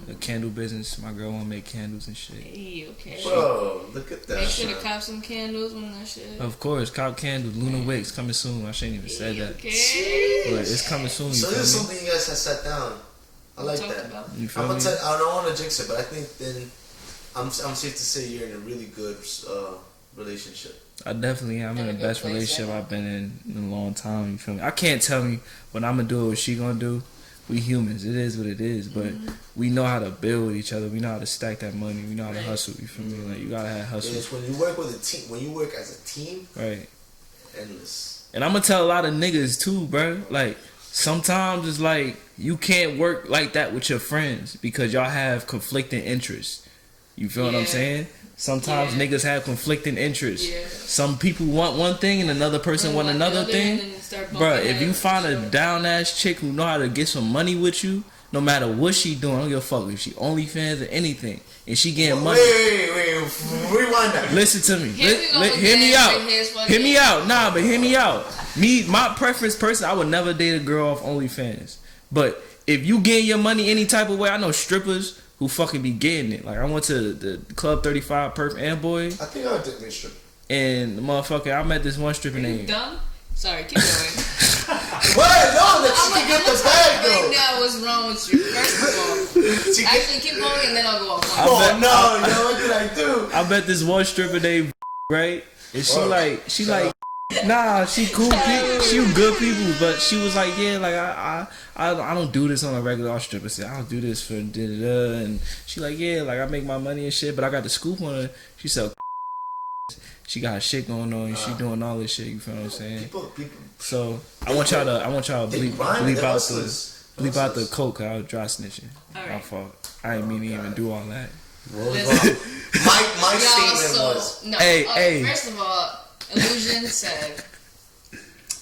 S3: A candle business. My girl wanna make candles and shit.
S4: Hey, okay.
S2: Bro, look at that.
S4: Make sure to cop some candles when that shit.
S3: Of course, cop candles. Lunar Wicks coming soon. I shouldn't even said that.
S4: Okay.
S3: But it's coming soon.
S2: So this is something you guys have sat down. I like that.
S3: You feel
S2: I'm
S3: me?
S2: gonna I don't want to jinx it, but I think then I'm safe to say you're in a really good relationship.
S3: I definitely am in the best relationship I've been in a long time. You feel me? I can't tell me what I'm gonna do or what she gonna do. We humans. It is what it is. But we know how to build with each other. We know how to stack that money. We know how to hustle. You feel me? Like, you gotta have hustle.
S2: It's when you work with a team. When you work as a team,
S3: right?
S2: Endless.
S3: And I'm gonna tell a lot of niggas too, bro. Like, sometimes it's like you can't work like that with your friends because y'all have conflicting interests. You feel what I'm saying? Sometimes niggas have conflicting interests. Yeah. Some people want one thing and another person want another thing. Bruh, if you find a down ass chick who know how to get some money with you, no matter what she doing, I don't give a fuck if she OnlyFans or anything, and she getting money.
S2: Wait, rewind that.
S3: Listen to me. Hear me out. Hear me out. Nah, but hear me out. My preference person, I would never date a girl off OnlyFans. But if you getting your money any type of way, I know strippers who fucking be getting it. Like, I went to the Club 35 Perf and Boy.
S2: I think I would take me stripper.
S3: And the motherfucker, I met this one stripper named.
S4: Dumb? Sorry, keep going.
S2: What? No, that she can get the bag though.
S4: That was wrong with you. First of all, actually keep going and then I'll go off.
S2: What did I do?
S3: I met this one stripper named right, and she like. Nah, she cool people. She good people, but she was like, yeah, like I don't do this on a regular. Our stripper said, I don't do this for da-da-da. And she like, yeah, like I make my money and shit, but I got the scoop on her. She said, she got her shit going on and she doing all this shit. You feel what I'm saying?
S2: People.
S3: So I want y'all to bleep out the. Leave out the coke. I was dry snitching.
S4: All
S3: My
S4: right.
S3: fault. I didn't mean to even do all that.
S2: My statement was...
S4: No,
S3: Hey.
S4: First of all, Illusion said...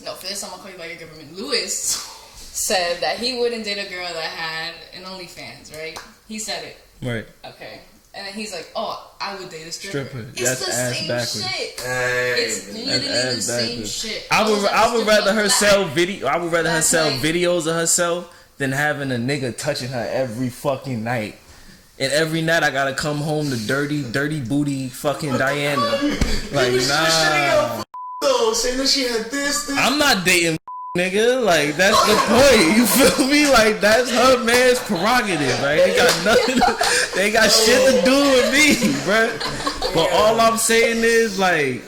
S4: No, for this I'm going to call you by your government. Lewis said that he wouldn't date a girl that had an OnlyFans, right? He said it.
S3: Right.
S4: Okay. And then he's like, oh, I would date a stripper. It's
S3: That's
S4: the
S3: ass
S4: same
S3: backwards.
S4: shit.
S2: Hey,
S4: It's literally the same shit.
S3: I would rather her sell video. I would rather her
S4: Last
S3: sell
S4: night.
S3: videos of herself than having a nigga touching her every fucking night. And every night I gotta come home to dirty booty fucking Diana. Like, nah.
S2: though, saying that she had this.
S3: I'm not dating nigga. Like, that's the point. You feel me? Like, that's her man's prerogative. Like, ain't got nothing. They ain't got shit to do with me, bruh. But all I'm saying is, like,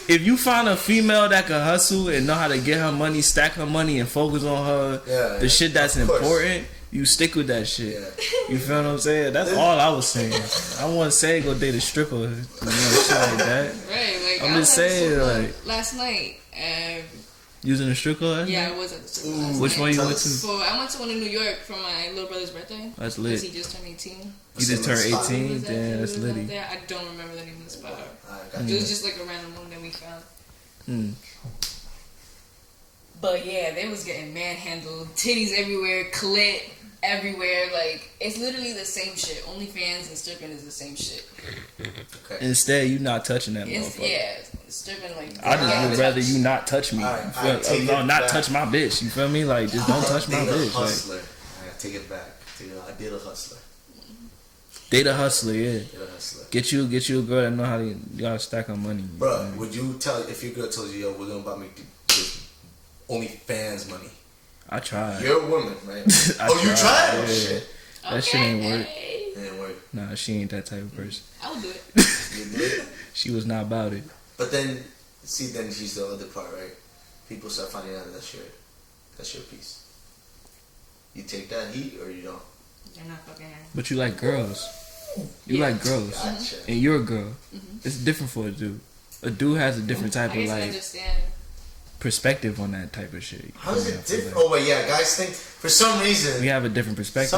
S3: if you find a female that can hustle and know how to get her money, stack her money, and focus on her, the shit that's important, you stick with that shit. You feel what I'm saying? That's all I was saying. I wasn't saying go date a stripper, you know, shit like that.
S4: Right, like,
S3: I'm just saying, like,
S4: last night,
S3: using a strip club?
S4: yeah, I was at the strip club last
S3: Which
S4: night.
S3: one you went to?
S4: So I went to one in New York for my little brother's birthday.
S3: That's lit.
S4: Because he just turned 18.
S3: You just turned 18?
S4: Damn,
S3: Damn, that's litty.
S4: I don't remember the name of the spot.
S2: It
S4: It was just like a random one that we found.
S3: Mm.
S4: But yeah, they was getting manhandled, titties everywhere, clit everywhere. Like, it's literally the same shit. OnlyFans and stripping is the same shit.
S2: Okay.
S3: Instead, you not touching that
S4: It's,
S3: motherfucker.
S4: yeah, stripping like.
S3: I just would rather you not touch me.
S2: Alright,
S3: You feel-
S2: take it
S3: not
S2: back.
S3: touch my bitch. You feel me? Like, just don't touch my
S2: Date a
S3: bitch. Like,
S2: hustler. I take it back. I did a hustler.
S3: date a hustler, yeah.
S2: Date a hustler.
S3: Get you a girl that know how to you gotta stack her money.
S2: Bruh, would you tell if your girl tells you, yo, we're gonna buy me this OnlyFans money?
S3: I tried.
S2: You're a woman, right?
S3: I
S2: Oh, you tried? Oh
S3: yeah.
S2: shit.
S3: That shit ain't work.
S2: It didn't work.
S3: Nah, she ain't that type of person.
S4: I would do it.
S2: You did.
S3: She was not about it.
S2: But then, see, then she's the other part, right? People start finding out that's your piece. You take that heat or you don't?
S4: You're not fucking her.
S3: But you like girls. You
S4: Yeah.
S3: like girls.
S2: Gotcha.
S3: And you're a girl. It's different for a dude. A dude has a different type
S4: I
S3: of
S4: guess I
S3: like
S4: understand.
S3: perspective on that type of shit.
S2: How is it different? Oh wait, yeah, guys think for some reason.
S3: We have a different perspective.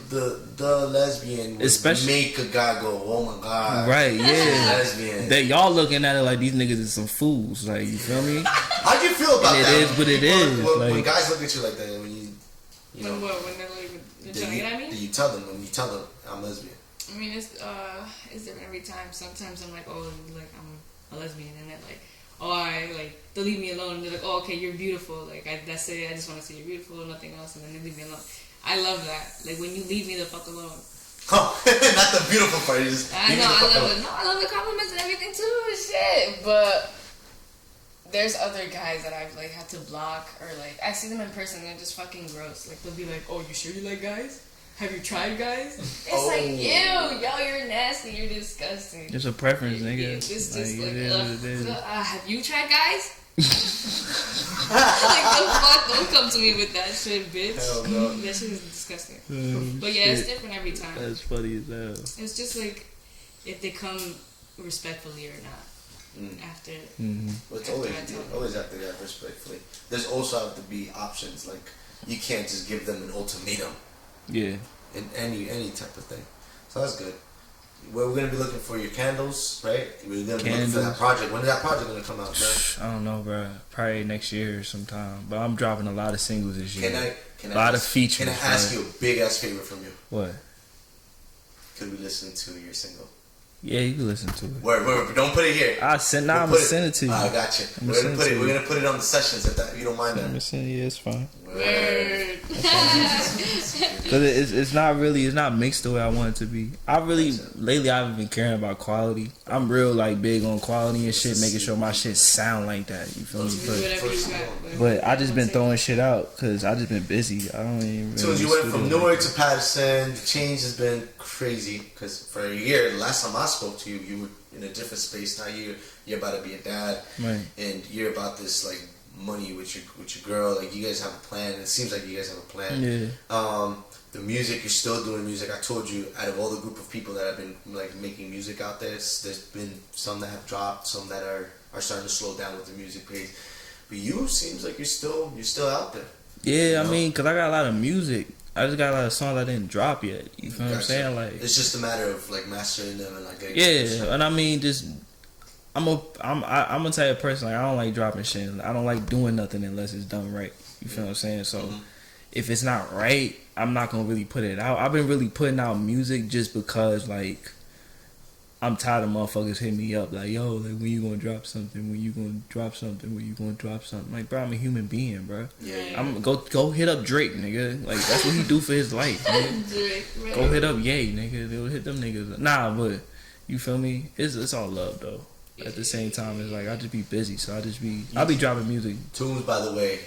S2: The lesbian would
S3: Especially-
S2: make a guy go, oh my god,
S3: Right,
S2: she's
S3: yeah.
S2: lesbian.
S3: That y'all looking at it like these niggas is some fools. Like, you feel me?
S2: How do you feel about
S3: And it
S2: that?
S3: is what it
S2: People-
S3: is,
S2: When
S3: like-
S2: guys look at you like that, when you know,
S4: When they're like, they're trying to get at me?
S2: do you tell them when you tell them I'm lesbian?
S4: I mean, it's different every time. Sometimes I'm like, oh, like I'm a lesbian, and they're like, oh, they'll leave me alone. And they're like, oh, okay, you're beautiful. Like, that's it. I just want to say you're beautiful, nothing else, and then they leave me alone. I love that. Like, when you leave me the fuck alone.
S2: Oh, not the beautiful part. You just
S4: I
S2: leave
S4: know,
S2: me the fuck
S4: I love
S2: alone.
S4: it. No, I love the compliments and everything too. Shit, but there's other guys that I've like had to block, or like I see them in person and they're just fucking gross. Like they'll be like, "Oh, you sure you like guys? Have you tried guys?" It's like, ew, yo, you're nasty, you're disgusting.
S3: It's a preference, nigga.
S4: It's just
S3: Like,
S4: like,
S3: it is what it is.
S4: have you tried guys? Like the fuck, don't come to me with that shit, bitch.
S2: Hell no.
S4: That shit is disgusting.
S3: Oh,
S4: But yeah, it's
S3: shit.
S4: different every time.
S3: That's funny as hell.
S4: It's just like if they come respectfully or not. After
S2: But it's always have to be respectfully. There's also have to be options. Like you can't just give them an ultimatum
S3: Yeah.
S2: in any type of thing. So that's good. Well, we're gonna be looking for your candles, right? We're gonna be looking for that project. When is that project gonna come out, man?
S3: I don't know, bro. Probably next year or sometime. But I'm dropping a lot of singles this year.
S2: Can
S3: a lot of
S2: ask-
S3: features.
S2: Can I ask
S3: bro.
S2: you a big ass favor from you?
S3: What?
S2: Could we listen to your single?
S3: Yeah, you can listen to it.
S2: Word, don't put it here.
S3: I'm gonna
S2: We'll
S3: send it to you.
S2: I got you.
S3: I'ma
S2: We're
S3: send
S2: gonna
S3: it
S2: put
S3: to
S2: it.
S3: you.
S2: We're gonna put it on the sessions if you don't mind
S3: I'm gonna
S2: that.
S3: send it. It's fine.
S4: Word.
S3: Cause it's not mixed the way I want it to be. Lately I haven't been caring about quality. I'm real like big on quality and shit, making sure my shit sound like that. You feel me?
S4: Whatever you got.
S3: But I just been throwing shit out because I just been busy. I don't even.
S2: So
S3: Really
S2: you went from
S3: studio.
S2: Newark to Patterson. The change has been crazy because for a year, the last time I spoke to you, you were in a different space. Now you're about to be a dad,
S3: Right.
S2: and you're about this like money with your girl. Like you guys have a plan. It seems like you guys have a plan.
S3: Yeah.
S2: The music, you're still doing music. I told you, out of all the group of people that have been like making music out there, there's been some that have dropped, some that are starting to slow down with the music pace. But you seems like you're still out there.
S3: Yeah, I mean, cause I got a lot of music. I just got a lot of songs I didn't drop yet. You feel what I'm saying? Like,
S2: it's just a matter of like mastering them and like getting
S3: and I mean, just I'm a type of person, like, I don't like dropping shit. I don't like doing nothing unless it's done right. You feel what I'm saying? So if it's not right, I'm not gonna really put it out. I've been really putting out music just because, like, I'm tired of motherfuckers hitting me up like, yo, like, when you gonna drop something? When you gonna drop something? When you gonna drop something? Like, bro, I'm a human being, bro.
S2: Yeah.
S3: I'm go hit up Drake, nigga. Like, that's what he do for his life, nigga.
S4: Drake, right.
S3: Go hit up Ye, nigga. They'll hit them niggas. Nah, but you feel me? It's all love though. At the same time, it's like I just be busy, so I'll be dropping music.
S2: Tunezz, by the way,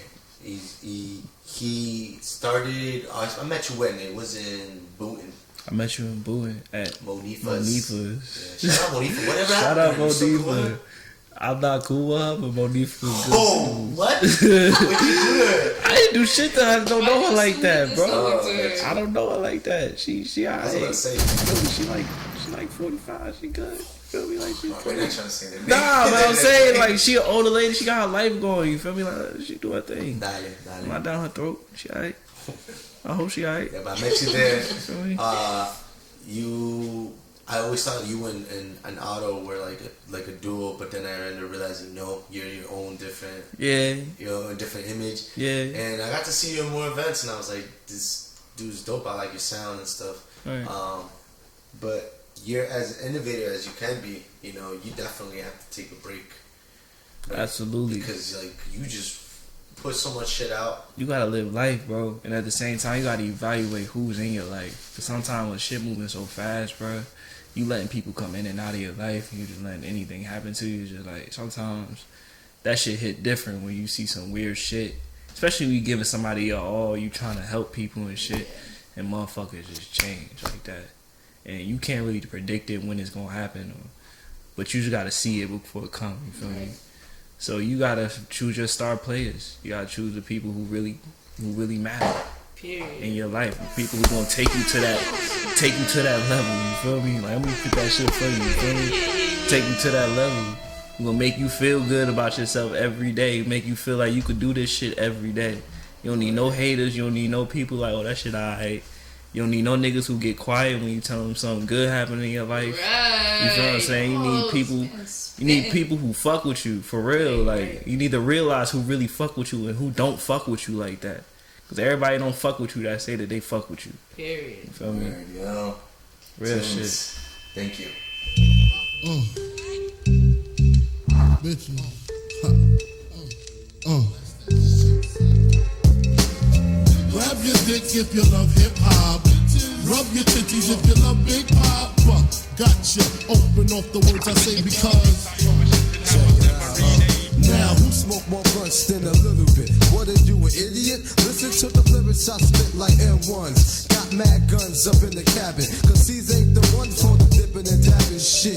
S2: he started. I met you when it was in Booton.
S3: I met you in Booton at
S2: Monifa's. Yeah, shout out Monifa. Whatever
S3: Shout
S2: happened.
S3: out
S2: So
S3: Monifa. I'm not cool with her, but Monifa was good.
S2: Oh, what? What did you do?
S3: I didn't do shit to her. I don't know her like that, bro.
S2: Oh,
S3: I don't know her like that. She
S2: I was about to say.
S3: she like 45. She good. Feel me? Like, she's
S2: We're not trying to say that.
S3: nah, but I'm saying, like, she an older lady. She got her life going. You feel me? Like, she do her thing.
S2: Dale.
S3: I'm not down her throat. She alright. I hope she alright.
S2: Yeah, but I met you there.
S3: Feel me?
S2: I always thought you and Otto were like a duo, but then I ended up realizing no, you're your own different.
S3: Yeah.
S2: You're a different image.
S3: Yeah.
S2: And I got to see you in more events, and I was like, this dude's dope. I like your sound and stuff.
S3: Right.
S2: But you're as innovative as you can be. You know, you definitely have to take a break. Right?
S3: Absolutely.
S2: Because like you just put so much shit out.
S3: You gotta live life, bro, and at the same time, you gotta evaluate who's in your life. Cause sometimes when shit moving so fast, bro, you letting people come in and out of your life, and you just letting anything happen to you. It's just like sometimes that shit hit different when you see some weird shit, especially when you giving somebody your all, you trying to help people and shit, and motherfuckers just change like that, and you can't really predict it when it's gonna happen, but you just gotta see it before it comes. You feel me? So you gotta choose your star players. You gotta choose the people who really matter.
S4: Period.
S3: In your life. The people who gonna take you to that level. You feel me? Like, I'm gonna put that shit for you. You feel me? Take you to that level. Who gonna make you feel good about yourself every day. Make you feel like you could do this shit every day. You don't need no haters. You don't need no people like, oh, that shit alright. You don't need no niggas who get quiet when you tell them something good happened in your life.
S4: Right.
S3: You feel what I'm saying? You need people. You need people who fuck with you for real. Like, you need to realize who really fuck with you and who don't fuck with you like that. Because everybody don't fuck with you that say that they fuck with you.
S4: Period.
S3: You feel me?
S2: Yo.
S3: Real
S2: Tunezz,
S3: shit.
S2: Thank you.
S6: Bitch. Grab your dick if you love hip hop. Rub your titties if you love Big Papa. Gotcha. Open off the words I say because. Now who smoke more blunts than a little bit? What are you, an idiot? Listen to the lyrics I spit like M1s. Got mad guns up in the cabin. Cause these ain't the ones for the dipping and dabbing shit.